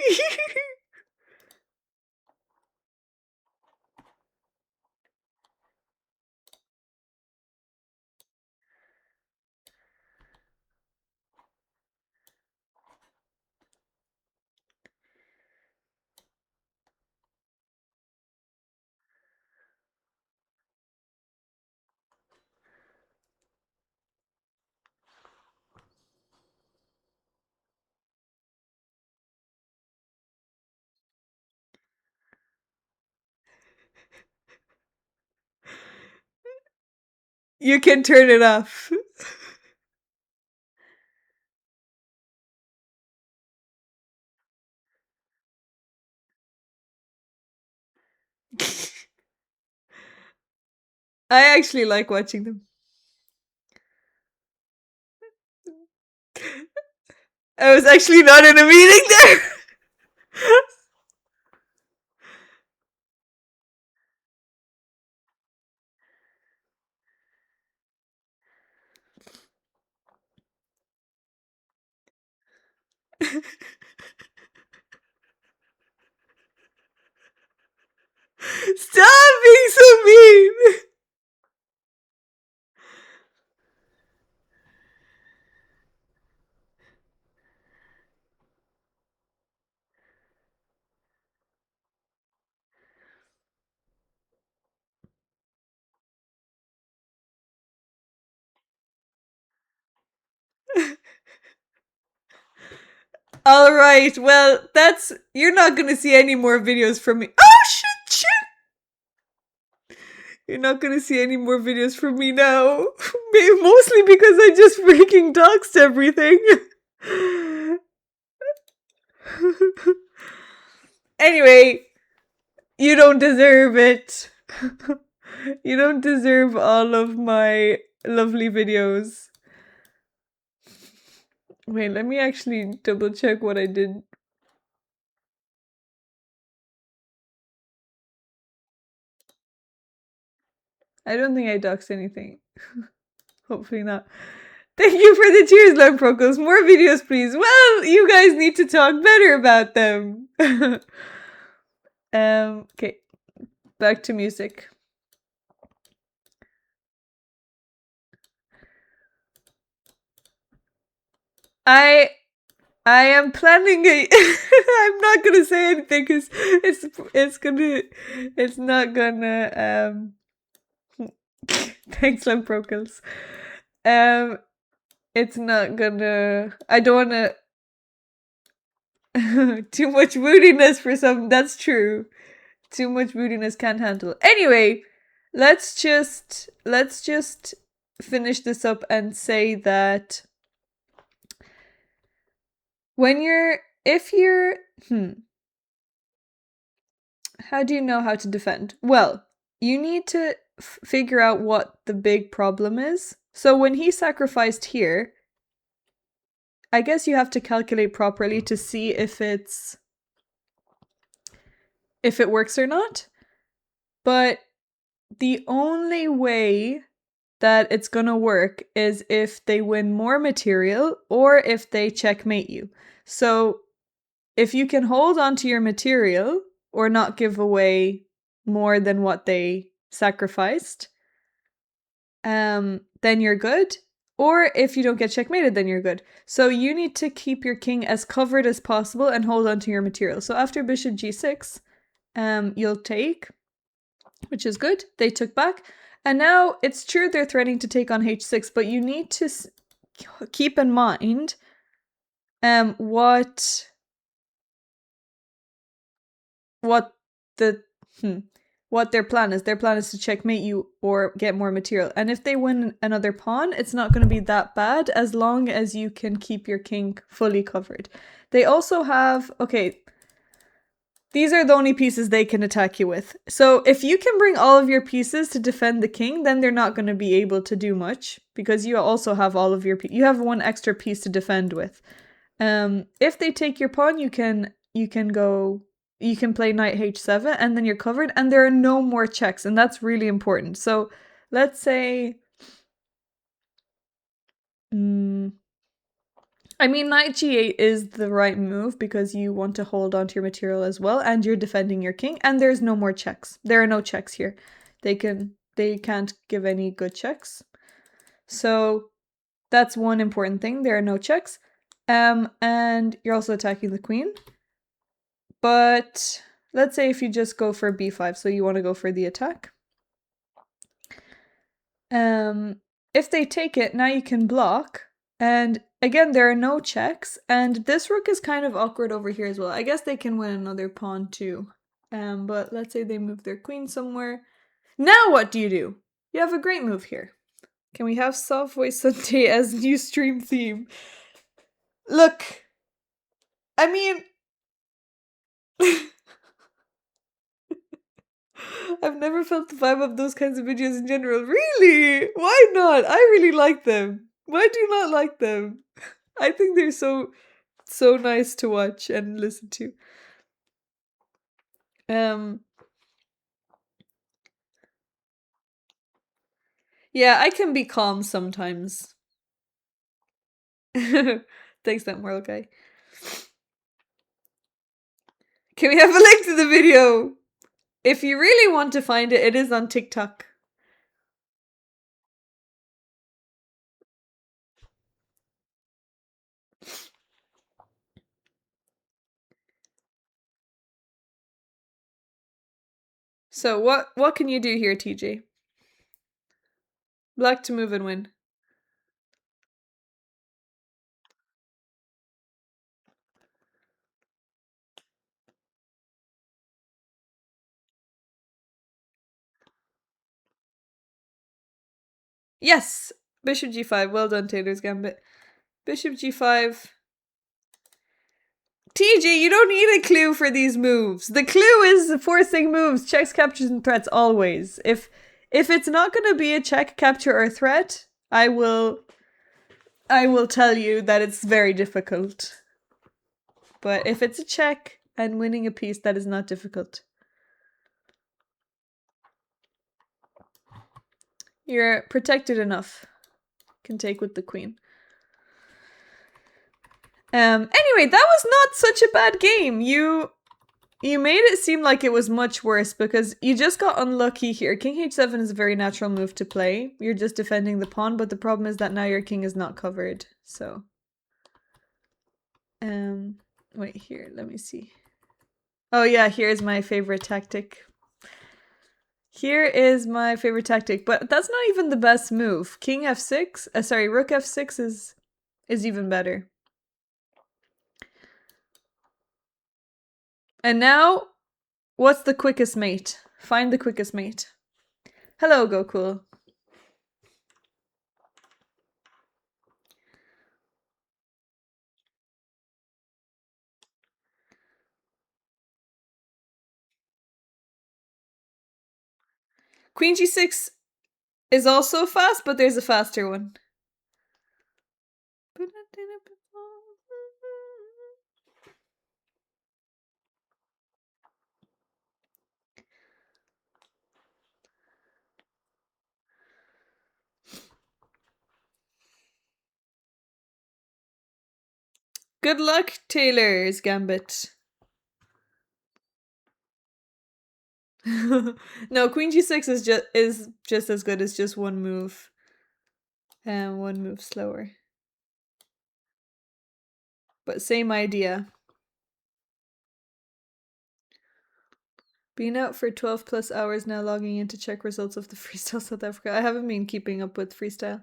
You can turn it off. I actually like watching them. I was actually not in a meeting there. Stop being so mean. All right, well, you're not gonna see any more videos from me. Oh shit! You're not gonna see any more videos from me now. Mostly because I just freaking doxed everything. Anyway, you don't deserve it. You don't deserve all of my lovely videos. Wait, let me actually double check what I did. I don't think I doxed anything. Hopefully not. Thank you for the cheers, Lemprocos. More videos, please. Well, you guys need to talk better about them. Okay. Back to music. I am planning a. I'm not gonna say anything because it's not gonna. Thanks, Lemprocos. It's not gonna. I don't wanna. Too much moodiness for some. That's true. Too much moodiness can't handle. Anyway, let's just finish this up and say that if you're how do you know how to defend? Well, you need to figure out what the big problem is. So when he sacrificed here, I guess you have to calculate properly to see if it works or not. But the only way that it's gonna work is if they win more material or if they checkmate you. So if you can hold on to your material or not give away more than what they sacrificed, then you're good. Or if you don't get checkmated, then you're good. So you need to keep your king as covered as possible and hold on to your material. So after bishop g6, you'll take, which is good. They took back. And now it's true they're threatening to take on h6, but you need to keep in mind what the what their plan is. Their plan is to checkmate you or get more material. And if they win another pawn, it's not going to be that bad as long as you can keep your king fully covered. They also have, okay, these are the only pieces they can attack you with. So if you can bring all of your pieces to defend the king, then they're not going to be able to do much because you also have all of your you have one extra piece to defend with. If they take your pawn, you can play knight h7 and then you're covered and there are no more checks, and that's really important. So let's say I mean, knight g8 is the right move because you want to hold on to your material as well and you're defending your king and there's no more checks. There are no checks here. They can't give any good checks. So that's one important thing. There are no checks. And you're also attacking the queen. But let's say if you just go for b5, so you want to go for the attack. If they take it, now you can block. And again, there are no checks. And this rook is kind of awkward over here as well. I guess they can win another pawn too. But let's say they move their queen somewhere. Now what do? You have a great move here. Can we have Mirzy Sunday as new stream theme? Look, I mean, I've never felt the vibe of those kinds of videos in general. Really? Why not? I really like them. Why do you not like them? I think they're so nice to watch and listen to. Yeah, I can be calm sometimes. Thanks, that moral guy. Can we have a link to the video? If you really want to find it, it is on TikTok. So what can you do here, TJ? Black to move and win. Yes! Bishop g5. Well done, Taylor's Gambit. Bishop g5. TJ, you don't need a clue for these moves. The clue is forcing moves, checks, captures, and threats always. If it's not going to be a check, capture, or threat, I will tell you that it's very difficult. But if it's a check and winning a piece, that is not difficult. You're protected enough. Can take with the queen. Anyway, that was not such a bad game. You made it seem like it was much worse because you just got unlucky here. King h7 is a very natural move to play. You're just defending the pawn, but the problem is that now your king is not covered. So, wait here, let me see. Oh yeah, here's my favorite tactic. Here is my favorite tactic, but that's not even the best move. King f6, sorry, rook f6 is even better. And now, what's the quickest mate? Find the quickest mate. Hello, Gokul. Queen g6 is also fast, but there's a faster one. Good luck, Taylor's Gambit. No, Queen g6 is just as good as just one move. and one move slower. But same idea. Been out for 12 plus hours now, logging in to check results of the Freestyle South Africa. I haven't been keeping up with freestyle.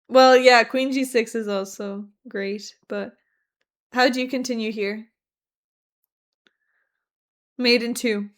Well, yeah, Queen G6 is also great, but how do you continue here? Made in 2.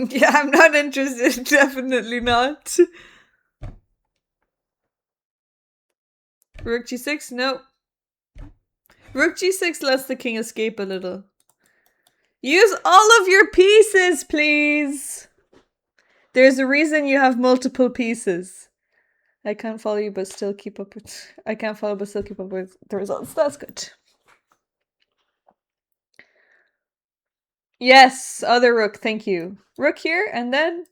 Yeah, I'm not interested. Definitely not. Rook G6? No. Rook G6 lets the king escape a little. Use all of your pieces, please. There's a reason you have multiple pieces. I can't follow you, but still keep up with. I can't follow, but still keep up with the results. That's good. Yes, other rook. Thank you. Rook here, and then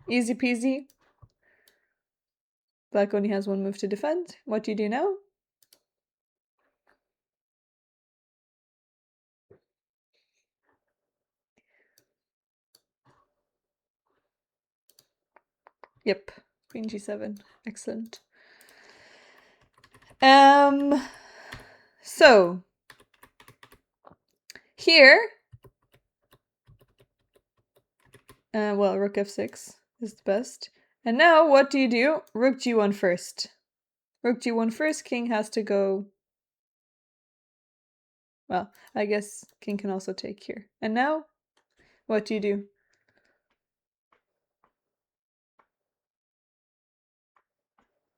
easy peasy. Black only has one move to defend. What do you do now? Yep, Queen G7. Excellent. So here, well, Rook F6 is the best. And now, what do you do? Rook G1 first. Rook G1 first. King has to go. Well, I guess King can also take here. And now, what do you do?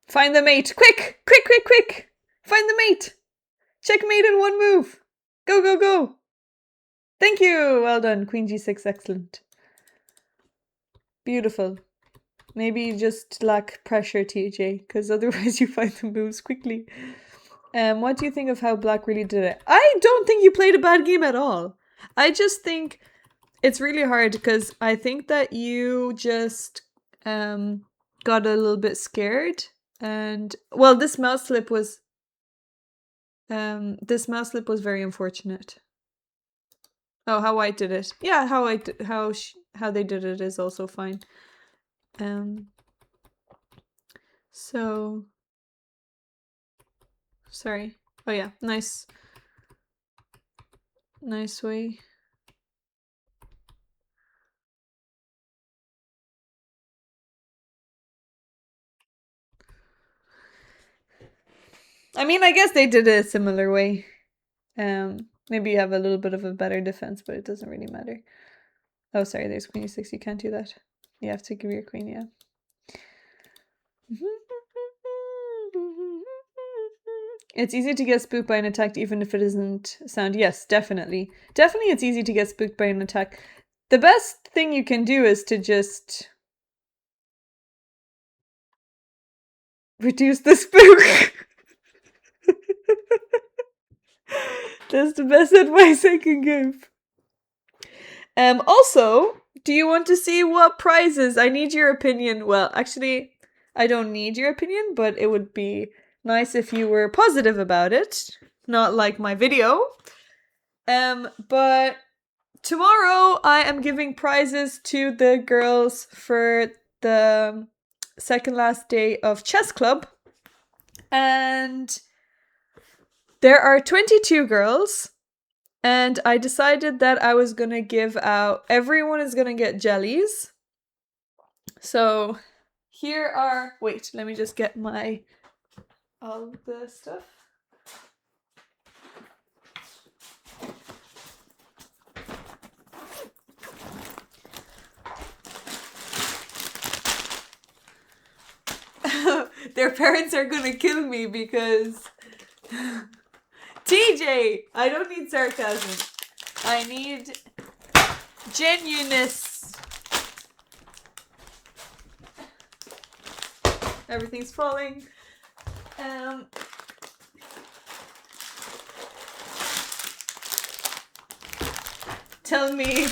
Find the mate! Quick! Quick, quick, quick! Find the mate! Checkmate in one move! Go, go, go! Thank you! Well done. Queen G6, excellent. Beautiful. Maybe you just lack pressure, TJ, because otherwise you find the moves quickly. What do you think of how Black really did it? I don't think you played a bad game at all. I just think it's really hard because I think that you just got a little bit scared. And well, this mouse slip was very unfortunate. Oh, how White did it? Yeah, how they did it is also fine. So sorry. Oh yeah, nice way. I mean, I guess they did it a similar way. Maybe you have a little bit of a better defense, but it doesn't really matter. Oh, sorry, there's Queen E6. You can't do that. You have to give your queen, yeah. It's easy to get spooked by an attack even if it isn't sound. Yes, definitely. Definitely it's easy to get spooked by an attack. The best thing you can do is to just reduce the spook. That's the best advice I can give. Also, do you want to see what prizes? I need your opinion. Well, actually, I don't need your opinion, but it would be nice if you were positive about it. Not like my video. But tomorrow I am giving prizes to the girls for the second last day of chess club. And there are 22 girls. And I decided that I was gonna give out, everyone is gonna get jellies. So here are, wait, let me just get all the stuff. Their parents are gonna kill me because TJ, I don't need sarcasm. I need genuineness. Everything's falling. Tell me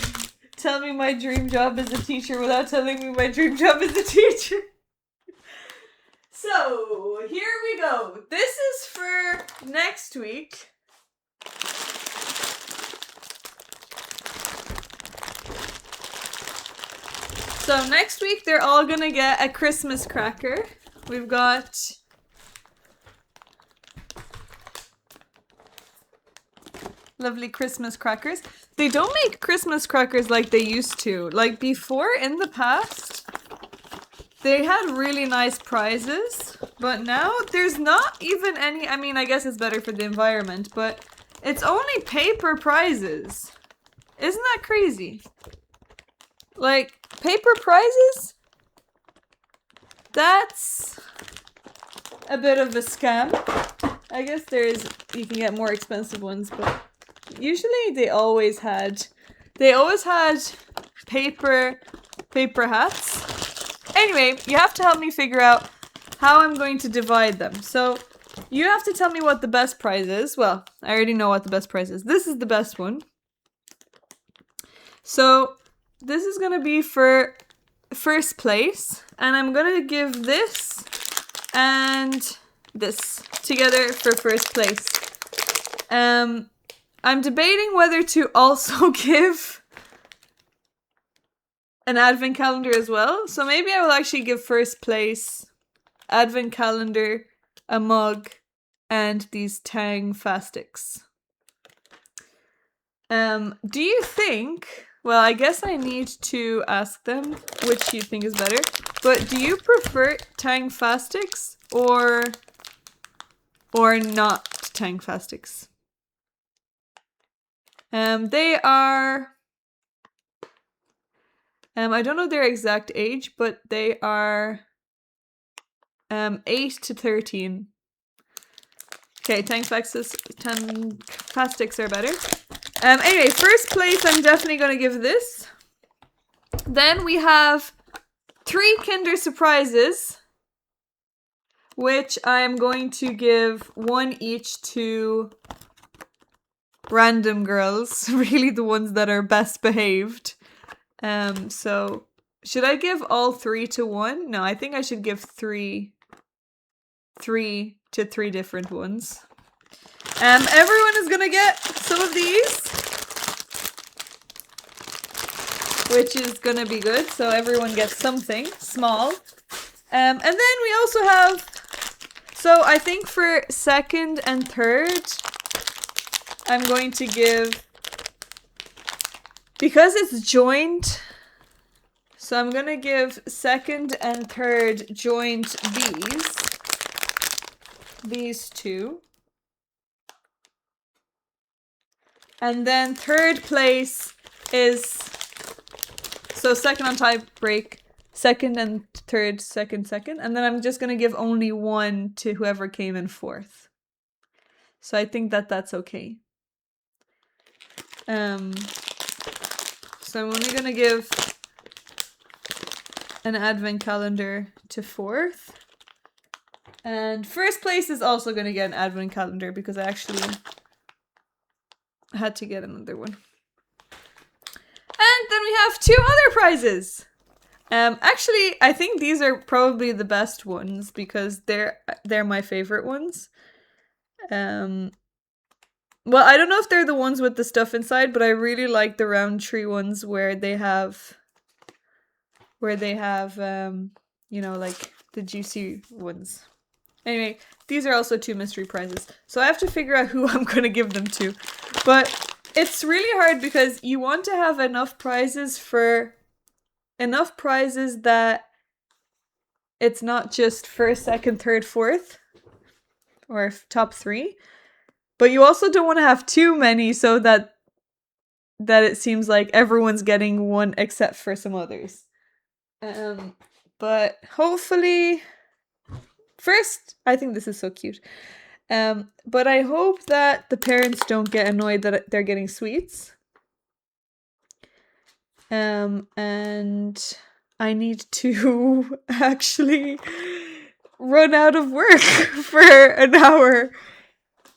my dream job as a teacher without telling me my dream job as a teacher. So, here we go. This is for next week. So next week they're all gonna get a Christmas cracker. We've got lovely Christmas crackers. They don't make Christmas crackers like they used to. Like before, in the past, they had really nice prizes, but now there's not even any. I mean, I guess it's better for the environment, but it's only paper prizes. Isn't that crazy? Like, paper prizes? That's a bit of a scam. I guess you can get more expensive ones, but usually they always had paper hats. Anyway, you have to help me figure out how I'm going to divide them. So you have to tell me what the best prize is. Well, I already know what the best prize is. This is the best one. So this is going to be for first place, and I'm going to give this and this together for first place. I'm debating whether to also give an advent calendar as well. So maybe I will actually give first place advent calendar, a mug, and these Tang Fastics. Do you think... Well, I guess I need to ask them which you think is better. But do you prefer Tang Fastics or not Tang Fastics? They are... I don't know their exact age, but they are 8 to 13. Okay, Tang Fastics are better. Anyway, first place, I'm definitely going to give this. Then we have 3 Kinder Surprises, which I'm going to give 1 each to random girls, really the ones that are best behaved. So should I give all 3 to 1? No, I think I should give 3 to 3 different ones. Everyone is gonna get some of these, which is gonna be good. So everyone gets something small. And then we also have, so I think for second and third, I'm going to give, because it's joint, so I'm gonna give second and third joint these 2. And then third place is, so second on tie break, second and third, second. And then I'm just going to give only 1 to whoever came in 4th. So I think that's okay. So I'm only going to give an advent calendar to 4th. And first place is also going to get an advent calendar because I actually had to get another one. And then we have 2 other prizes. Actually, I think these are probably the best ones because they're my favorite ones. Well, I don't know if they're the ones with the stuff inside, but I really like the round tree ones where they have you know, like the juicy ones. Anyway, these are also 2 mystery prizes. So I have to figure out who I'm going to give them to. But it's really hard because you want to have enough prizes that it's not just first, second, third, fourth, or top 3. But you also don't want to have too many so that it seems like everyone's getting one except for some others. But hopefully... First, I think this is so cute. But I hope that the parents don't get annoyed that they're getting sweets. And I need to actually run out of work for an hour.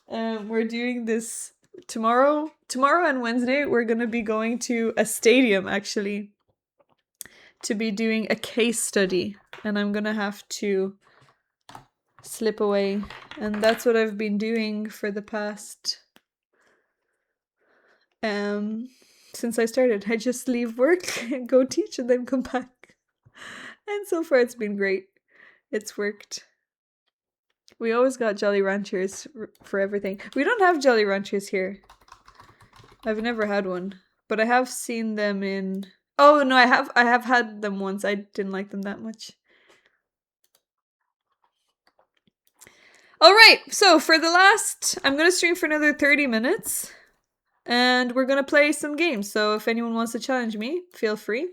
We're doing this tomorrow. Tomorrow and Wednesday, we're going to be going to a stadium, actually, to be doing a case study. And I'm going to have to slip away. And that's what I've been doing for the past... since I started. I just leave work and go teach and then come back. And so far, it's been great. It's worked. We always got Jolly Ranchers for everything. We don't have Jolly Ranchers here. I've never had one, but I have seen them in... Oh no, I have had them once. I didn't like them that much. All right, so for the last... I'm going to stream for another 30 minutes. And we're going to play some games. So if anyone wants to challenge me, feel free.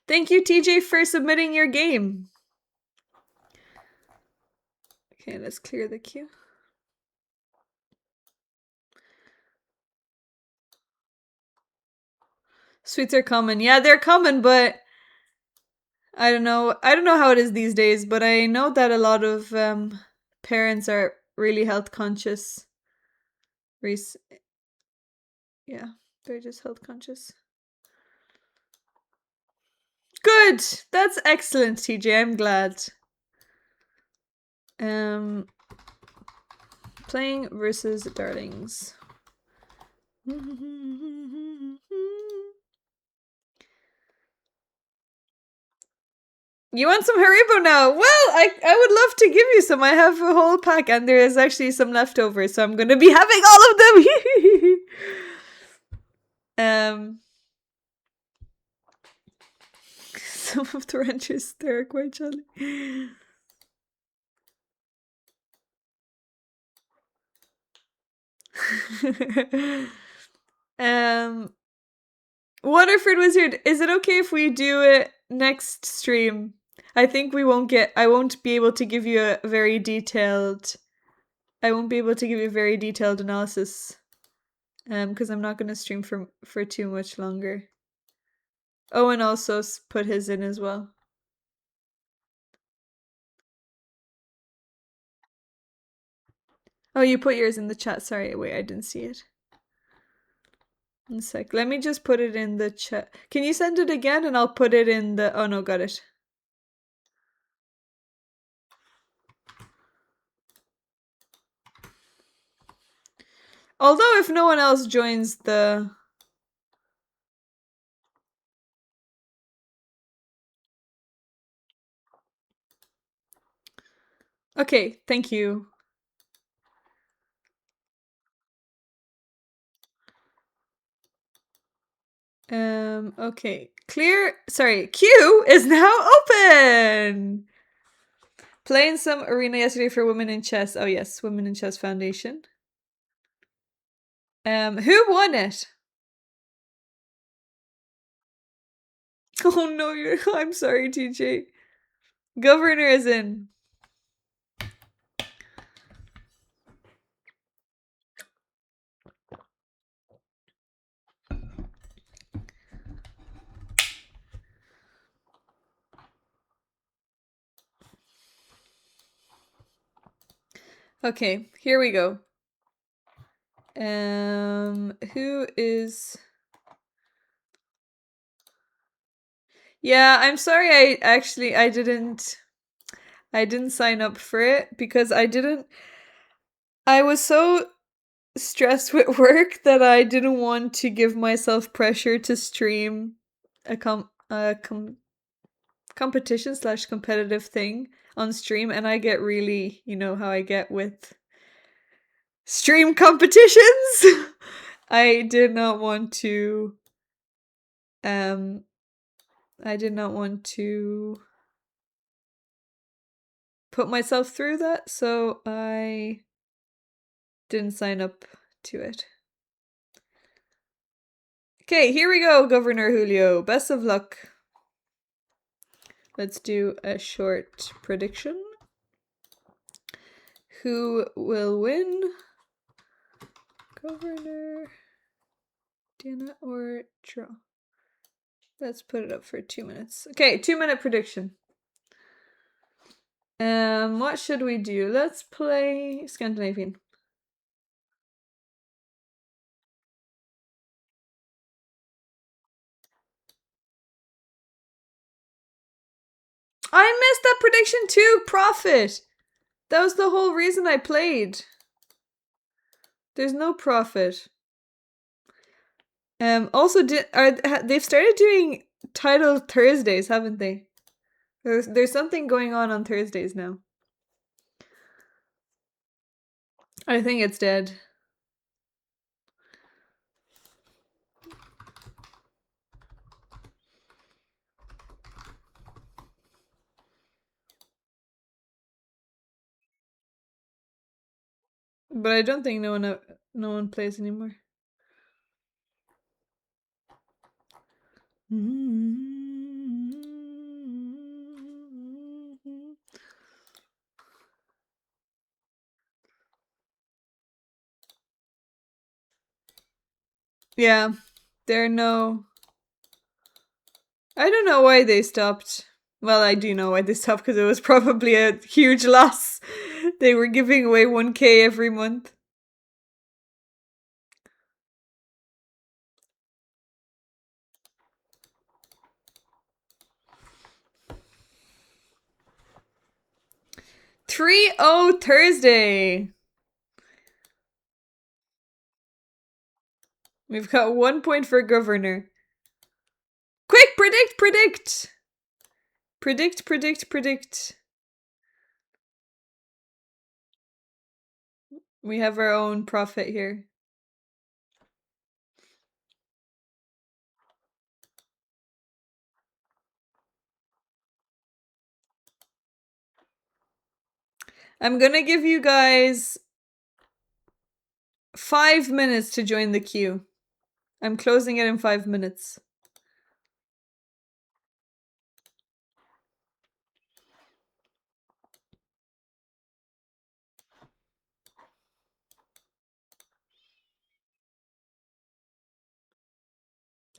Thank you, TJ, for submitting your game. Okay, let's clear the queue. Sweets are common. Yeah, they're common, but I don't know. I don't know how it is these days, but I know that a lot of parents are really health conscious. Yeah, they're just health conscious. Good. That's excellent, TJ. I'm glad. Playing versus darlings. You want some Haribo now? Well, I would love to give you some. I have a whole pack and there is actually some left over, so I'm going to be having all of them. Some of the ranchers, they're quite jolly. Waterford Wizard, is it okay if we do it next stream? I think I won't be able to give you a very detailed analysis. Because I'm not going to stream for too much longer. Owen also put his in as well. Oh, you put yours in the chat. Sorry, wait, I didn't see it. 1 sec. Let me just put it in the chat. Can you send it again and I'll put it in the... Oh no, got it. Although if no one else joins the... Okay, thank you. Okay. Queue is now open! Playing some arena yesterday for Women in Chess. Oh yes, Women in Chess Foundation. Who won it? Oh no, I'm sorry, TJ. Governor is in. Okay, here we go. Who is... Yeah, I'm sorry I didn't sign up for it because I was so stressed with work that I didn't want to give myself pressure to stream a competition / competitive thing on stream, and I get really, you know how I get with stream competitions. I did not want to put myself through that, so I didn't sign up to it. Okay, here we go, Governor Julio. Best of luck. Let's do a short prediction. Who will win? Governor, Diana, or draw? Let's put it up for 2 minutes. Okay, 2-minute prediction. What should we do? Let's play Scandinavian. I missed that prediction too, Profit! That was the whole reason I played. There's no profit. Also, they've started doing title Thursdays, haven't they? There's something going on Thursdays now. I think it's dead. But I don't think no one plays anymore. Yeah, there are no. I don't know why they stopped. Well, I do know why they stopped because it was probably a huge loss. They were giving away 1K every month. "3-0 Thursday." We've got 1 point for governor. Quick, predict, predict! Predict, predict, predict. We have our own prophet here. I'm gonna give you guys 5 minutes to join the queue. I'm closing it in 5 minutes.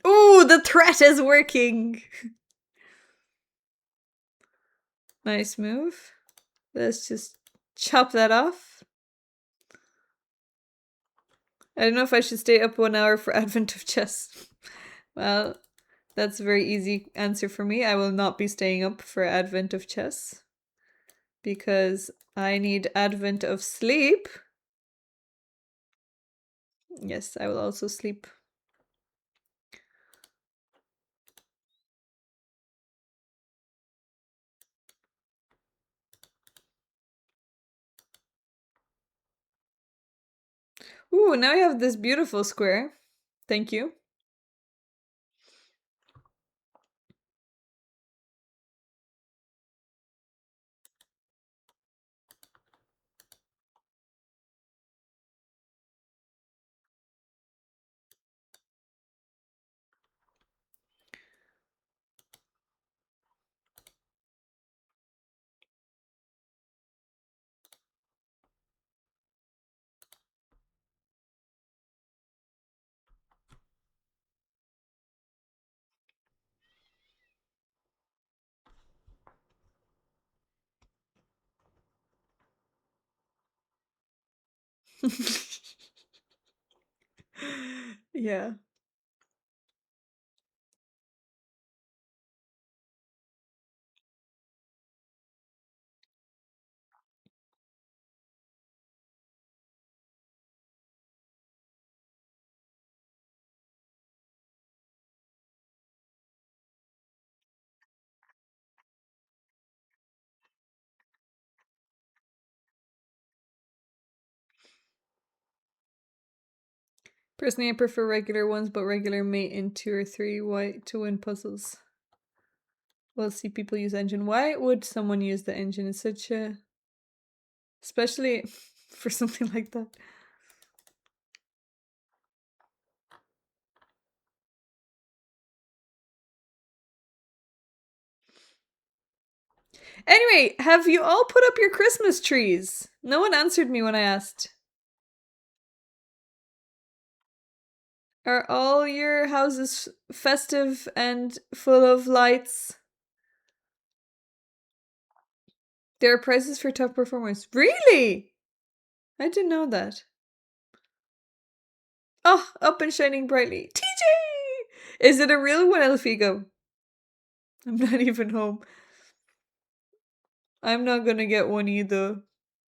Ooh, the threat is working! Nice move. Let's just chop that off. I don't know if I should stay up 1 hour for Advent of Chess. Well, that's a very easy answer for me. I will not be staying up for Advent of Chess. Because I need Advent of sleep. Yes, I will also sleep. Ooh, now I have this beautiful square. Thank you. Yeah. Personally, I prefer regular ones, but regular mate in 2 or 3 white to win puzzles. We'll see people use engine. Why would someone use the engine? It's such a... Especially for something like that. Anyway, have you all put up your Christmas trees? No one answered me when I asked. Are all your houses festive and full of lights? There are prizes for top performers. Really? I didn't know that. Oh, up and shining brightly. TJ! Is it a real one, Elfigo? I'm not even home. I'm not gonna get one either.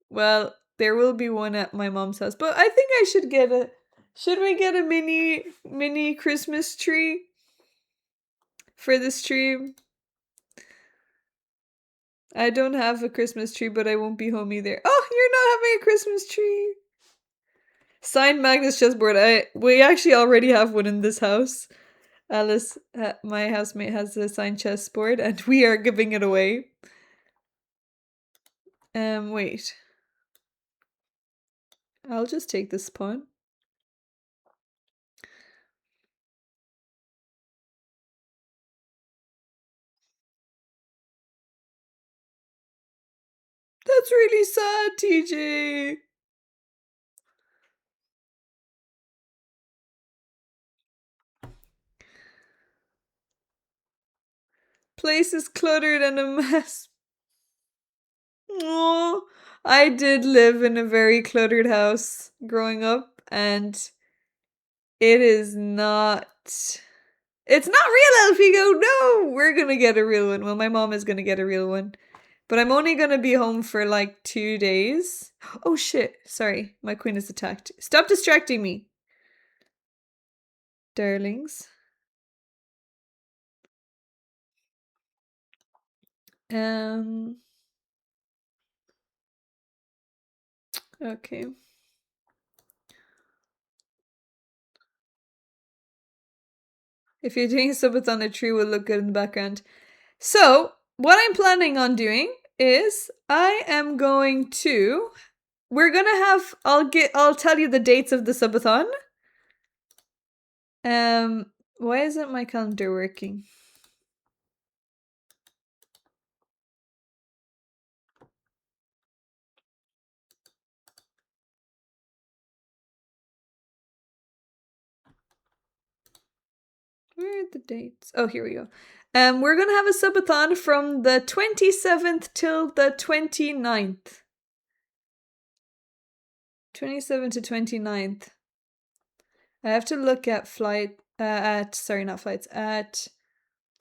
Well, there will be one at my mom's house, but I think I should get a. Should we get a mini Christmas tree for the stream? I don't have a Christmas tree, but I won't be home either. Oh, you're not having a Christmas tree. Signed Magnus chessboard. We actually already have one in this house. Alice, my housemate, has a signed chessboard, and we are giving it away. Wait. I'll just take this pawn. That's really sad, TJ. Place is cluttered and a mess. Oh, I did live in a very cluttered house growing up, and it is not. It's not real, Elfigo. No, we're gonna get a real one. Well, my mom is gonna get a real one, but I'm only gonna be home for like 2 days. Oh shit! Sorry, my queen is attacked. Stop distracting me, darlings. Okay. If you're doing subathon, a tree will look good in the background. So, what I'm planning on doing is I am going to we're going to have I'll tell you the dates of the subathon. Why isn't my calendar working? Where are the dates? Oh, here we go. We're going to have a subathon from the 27th till the 29th. 27th to 29th. I have to look at at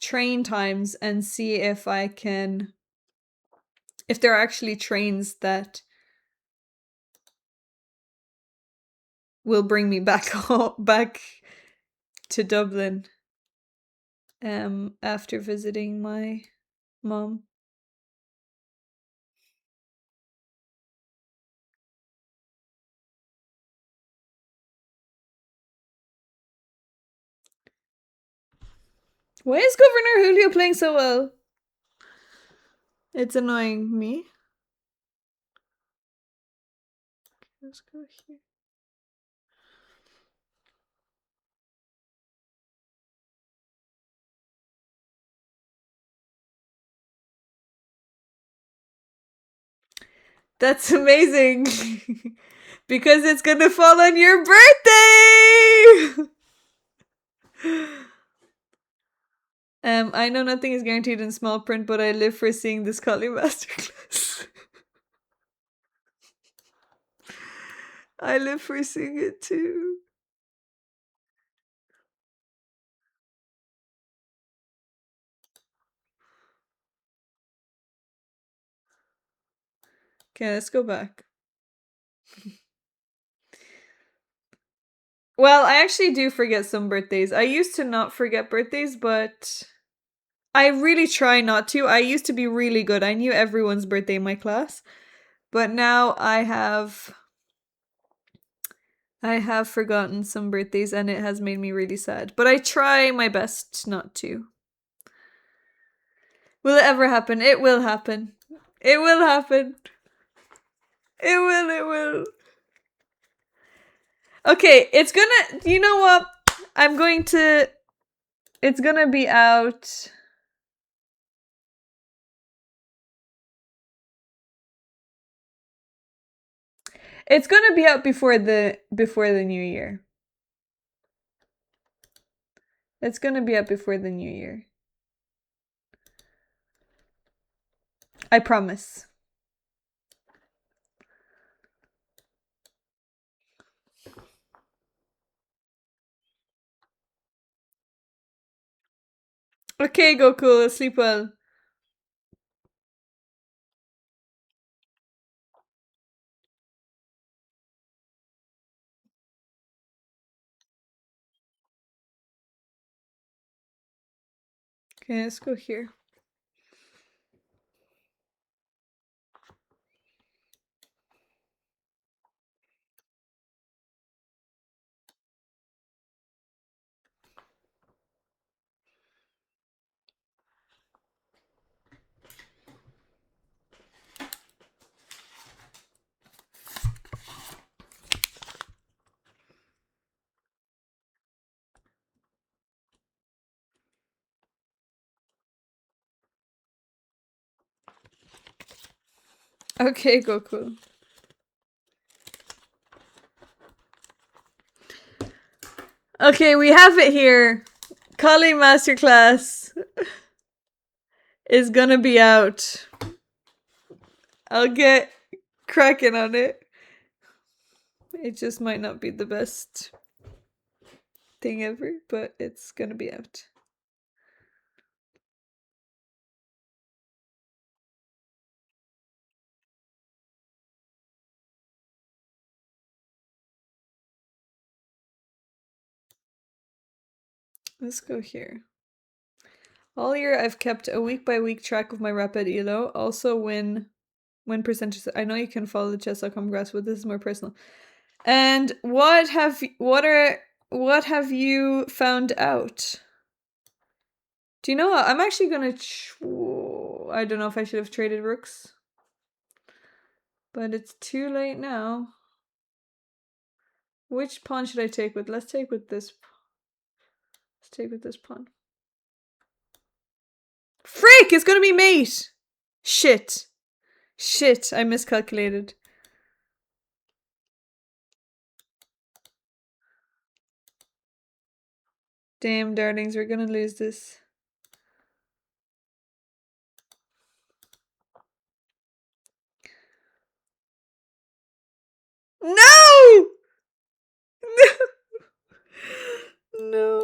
train times and see if there are actually trains that will bring me back back to Dublin after visiting my mom. Why is Governor Julio playing so well? It's annoying me. Let's go here. That's amazing. Because it's gonna fall on your birthday! I know nothing is guaranteed in small print, but I live for seeing this Kali masterclass. I live for seeing it too. Okay, let's go back. Well, I actually do forget some birthdays. I used to not forget birthdays, but I really try not to. I used to be really good. I knew everyone's birthday in my class. But now I have forgotten some birthdays and it has made me really sad. But I try my best not to. Will it ever happen? It will happen. It will happen. It will. Okay, it's gonna, you know what? It's gonna be out. It's gonna be out before the new year. It's gonna be up before the new year. I promise. Okay, Goku, sleep well. Okay, let's go here. Okay, Goku. Okay, we have it here. Kali Masterclass is gonna be out. I'll get cracking on it. It just might not be the best thing ever, but it's gonna be out. Let's go here. All year I've kept a week by week track of my rapid elo. Also when percentage. I know you can follow the chess.com graphs, but this is more personal. And what have you found out? Do you know what? I'm actually gonna I don't know if I should have traded rooks. But it's too late now. Which pawn should I take with? Let's take with this. Let's take with this pawn. Frick! It's gonna be mate! Shit. Shit, I miscalculated. Damn, darlings, we're gonna lose this. No! No.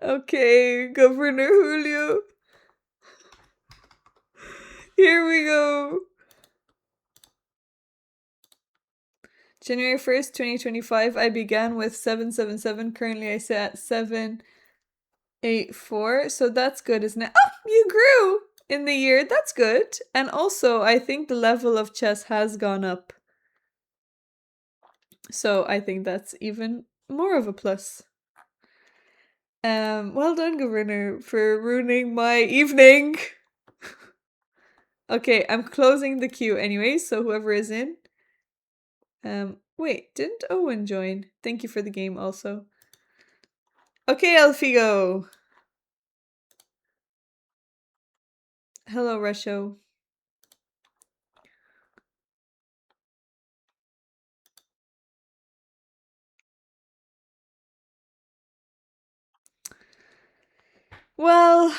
Okay, Governor Julio. Here we go. January 1st, 2025, I began with 777. Currently, I sit at 784. So that's good, isn't it? Oh, you grew in the year. That's good. And also, I think the level of chess has gone up. So I think that's even more of a plus. Well done, Governor, for ruining my evening. Okay, I'm closing the queue anyway, so whoever is in. Wait, didn't Owen join? Thank you for the game also. Okay, Elfigo. Hello, Resho. Well,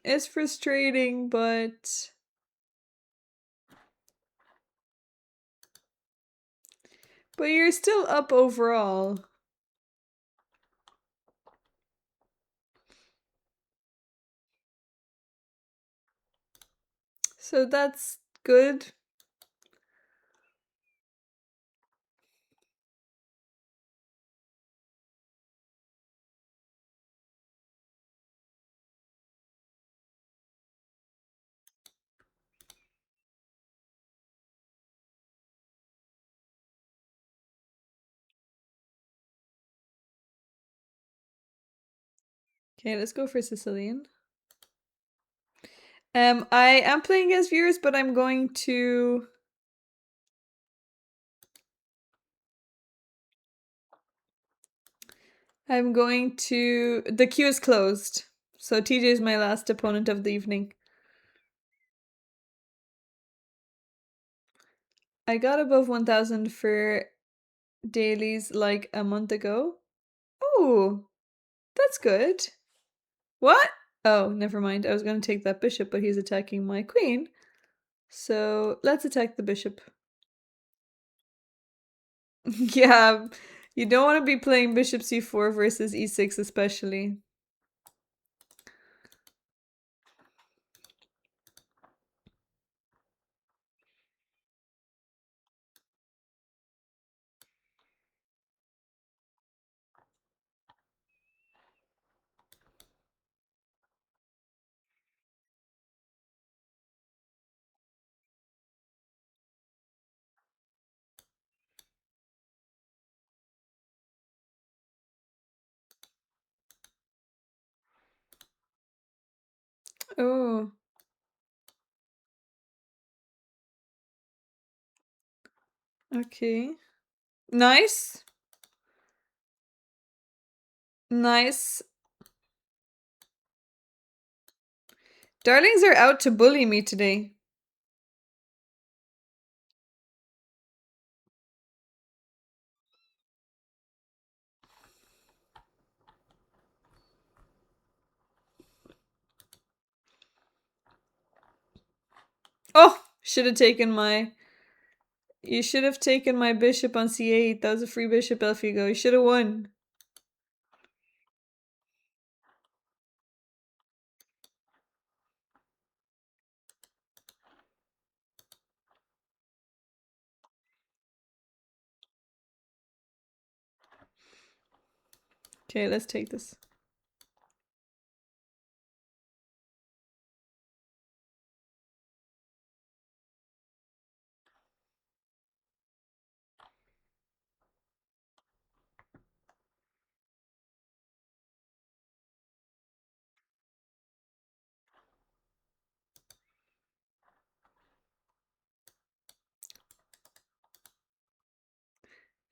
it's frustrating, but you're still up overall. So that's good. Okay, let's go for Sicilian. I am playing against viewers, but I'm going to I'm going to. The queue is closed. So TJ is my last opponent of the evening. I got above 1000 for dailies like a month ago. Oh, that's good. What? Oh, never mind. I was going to take that bishop, but he's attacking my queen. So let's attack the bishop. Yeah, you don't want to be playing bishop c4 versus e6 especially. Oh, okay. Nice. Nice. Darlings are out to bully me today. Oh, should have taken my. You should have taken my bishop on c8. That was a free bishop, Elfigo. You should have won. Okay, let's take this.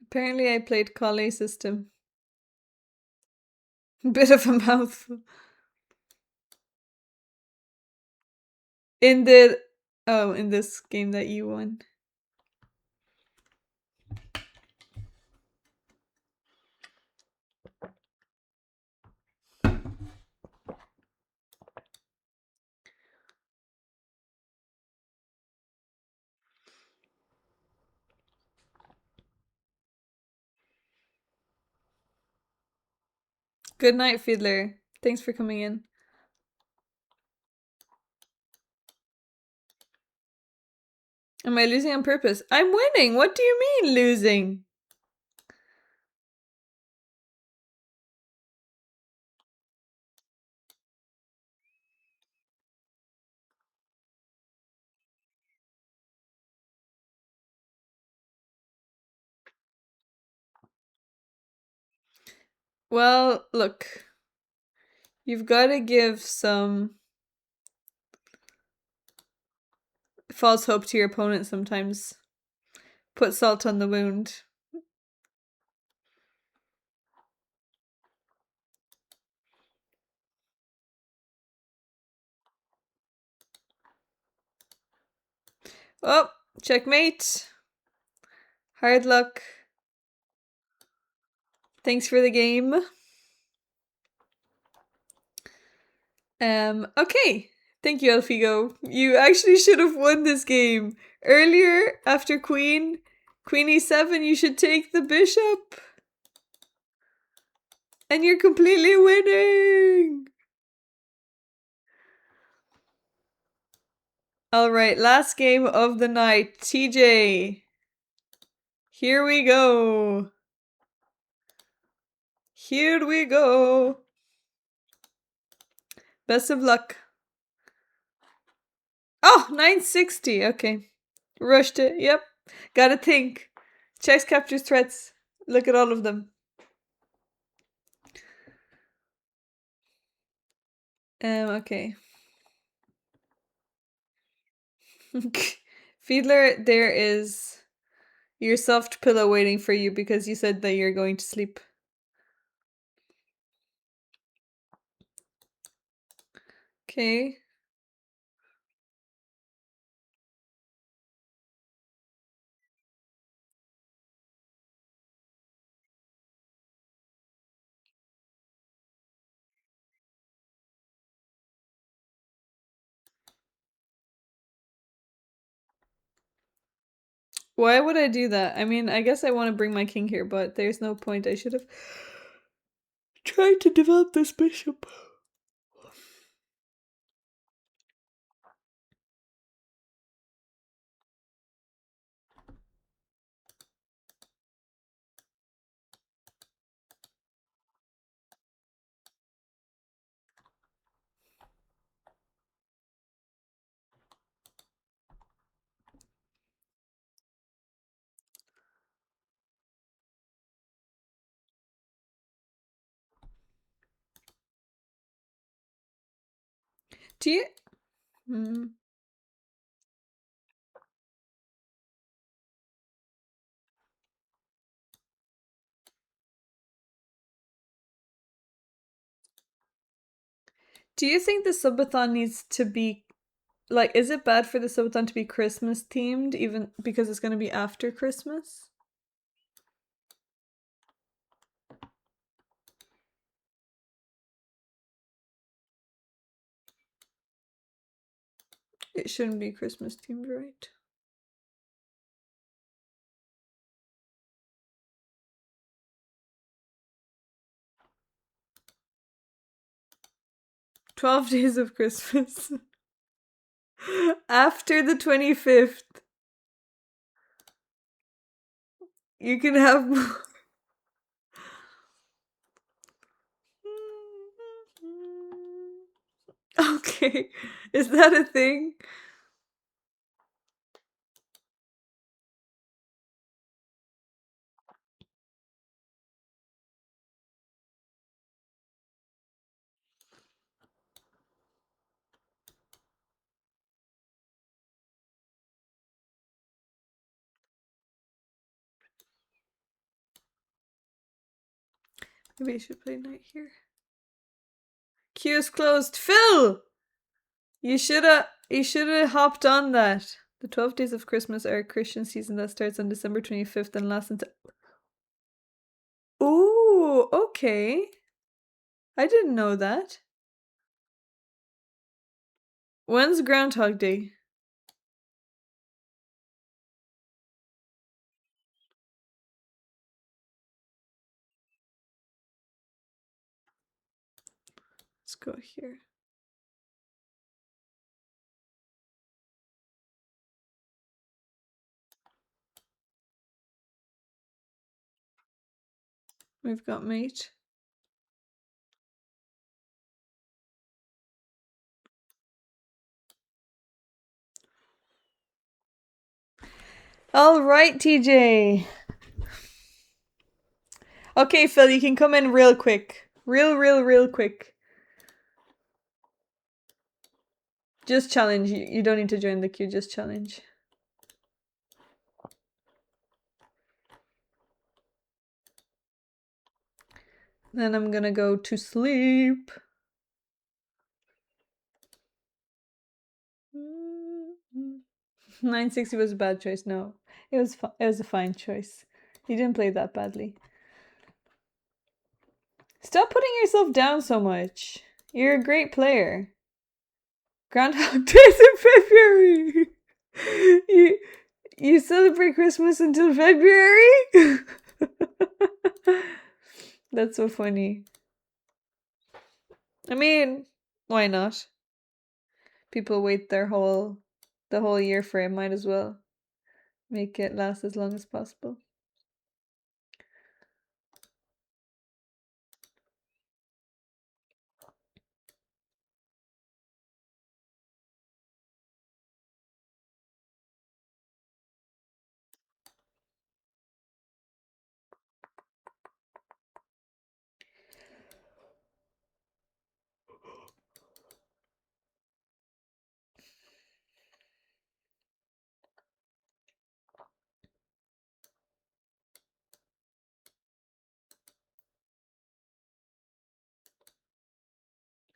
Apparently, I played Kale system. Bit of a mouthful. In the. Oh, in this game that you won. Good night, Fiddler. Thanks for coming in. Am I losing on purpose? I'm winning! What do you mean, losing? Well, look. You've got to give some false hope to your opponent sometimes. Put salt on the wound. Oh, checkmate. Hard luck. Thanks for the game. Okay. Thank you, Elfigo. You actually should have won this game. Earlier, after Queen e7, you should take the bishop. And you're completely winning. Alright, last game of the night. TJ. Here we go. Here we go. Best of luck. Oh, 960. Okay. Rushed it. Yep. Gotta think. Checks, captures, threats. Look at all of them. Okay. Fiedler, there is your soft pillow waiting for you because you said that you're going to sleep. Okay. Why would I do that? I mean, I guess I want to bring my king here, but there's no point. I should have tried to develop this bishop. Do you? Hmm. Do you think the subathon needs to be like? Is it bad for the subathon to be Christmas themed, even because it's going to be after Christmas? It shouldn't be Christmas themed, right? 12 days of Christmas. After the 25th, you can have more. Okay. Is that a thing? Maybe I should play knight here. Queue is closed. Phil! You shoulda hopped on that. The 12 days of Christmas are a Christian season that starts on December 25th and lasts until. Ooh, okay. I didn't know that. When's Groundhog Day? Let's go here. We've got mate. All right, TJ. Okay, Phil, you can come in real quick. Real quick. Just challenge. You don't need to join the queue, just challenge. Then I'm gonna go to sleep. 960 was a bad choice. No, it was a fine choice. You didn't play that badly. Stop putting yourself down so much. You're a great player. Groundhog Day's in February. You celebrate Christmas until February? That's so funny. I mean, why not? People wait the whole year for it. Might as well make it last as long as possible.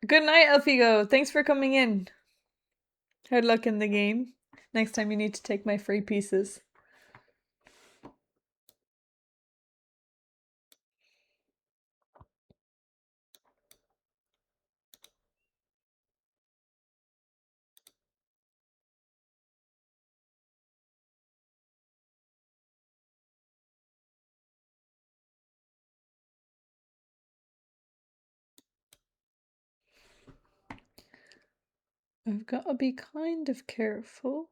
Good night, Elfigo. Thanks for coming in. Hard luck in the game. Next time you need to take my free pieces. I've got to be kind of careful.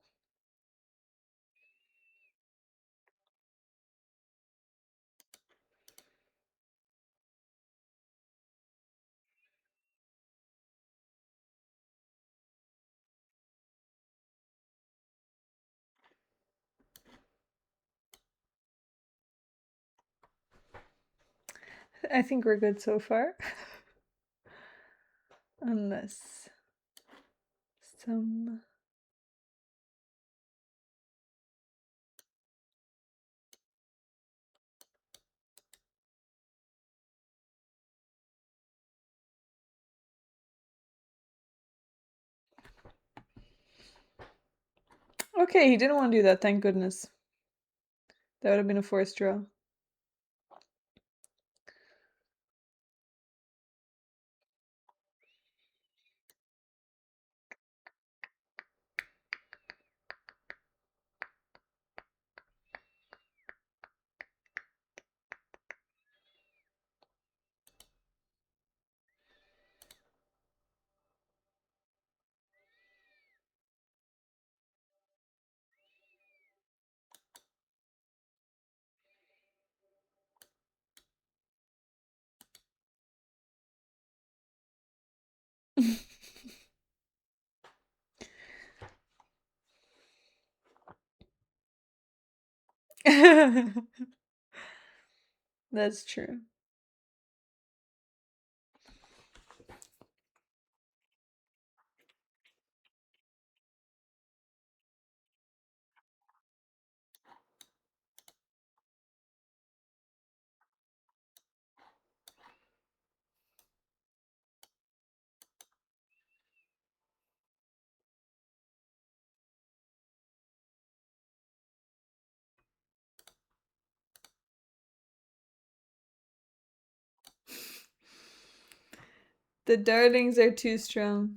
I think we're good so far. Unless some... Okay, he didn't want to do that, thank goodness. That would have been a forced draw. That's true. The darlings are too strong.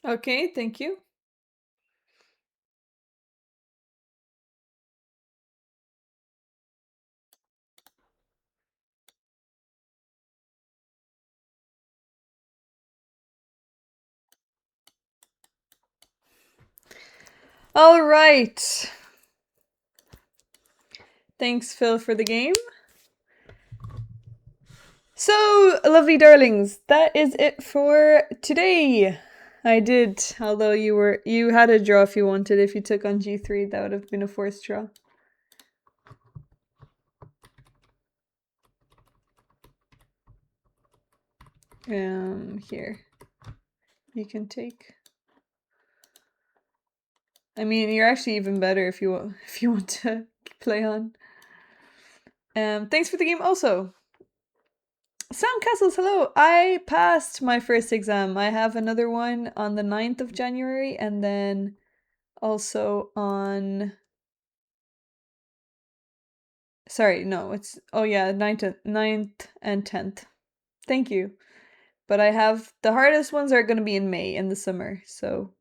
Okay, thank you. All right. Thanks, Phil, for the game. So, lovely darlings, that is it for today. I did, although you had a draw if you wanted. If you took on G3, that would have been a forced draw. Here. You can take. I mean, you're actually even better if you want to play on. Thanks for the game also. Sam Castles, hello. I passed my first exam. I have another one on the 9th of January and then also on... Sorry, no, it's... Oh yeah, 9th and 10th. Thank you. But I have... The hardest ones are going to be in May, in the summer, so...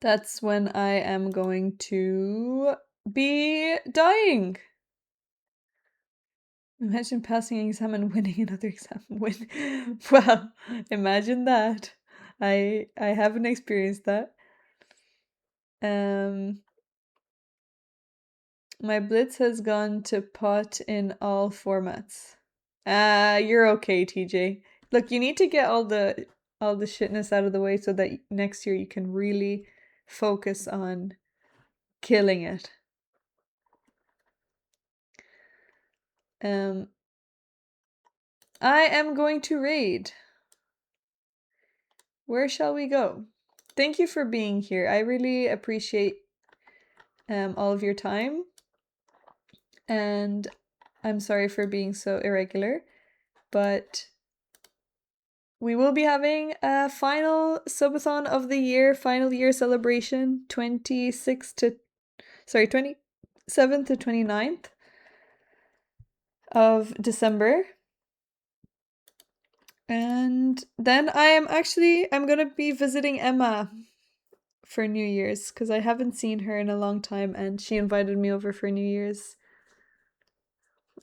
That's when I am going to be dying. Imagine passing an exam and winning another exam. Well, imagine that. I haven't experienced that. My blitz has gone to pot in all formats. You're okay, TJ. Look, you need to get all the shitness out of the way so that next year you can really focus on killing it. I am going to raid. Where shall we go? Thank you for being here. I really appreciate all of your time. And I'm sorry for being so irregular, but we will be having a final subathon of the year, final year celebration, 27th to 29th of December. And then I'm gonna be visiting Emma for New Year's because I haven't seen her in a long time, and she invited me over for New Year's.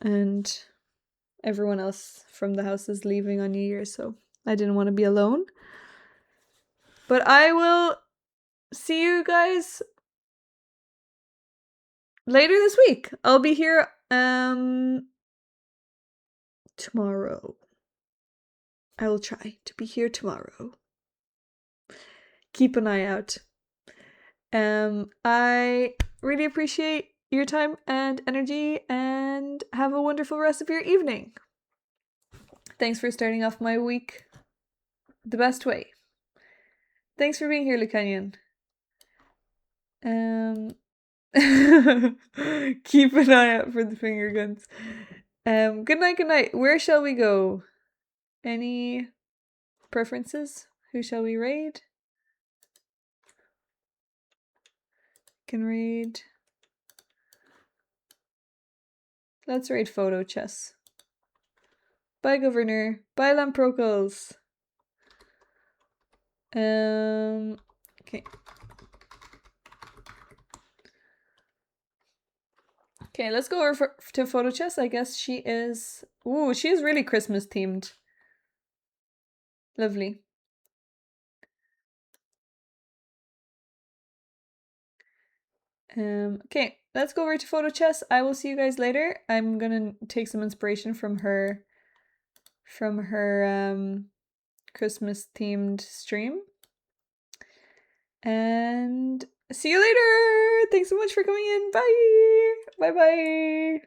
And everyone else from the house is leaving on New Year's, so I didn't want to be alone. But I will see you guys later this week. I'll be here tomorrow. I will try to be here tomorrow. Keep an eye out. I really appreciate your time and energy, and have a wonderful rest of your evening. Thanks for starting off my week the best way. Thanks for being here, Lucanyan. Keep an eye out for the finger guns. Good night. Where shall we go? Any preferences? Who shall we raid? Can raid. Let's raid photo chess. Bye, Governor. Bye, Lamprocles. Okay. Okay, let's go over to photo chess. I guess she is... Ooh, she is really Christmas themed. Lovely. Okay, let's go over to photo chess. I will see you guys later. I'm gonna take some inspiration from her Christmas themed stream. And see you later. Thanks so much for coming in. Bye. Bye.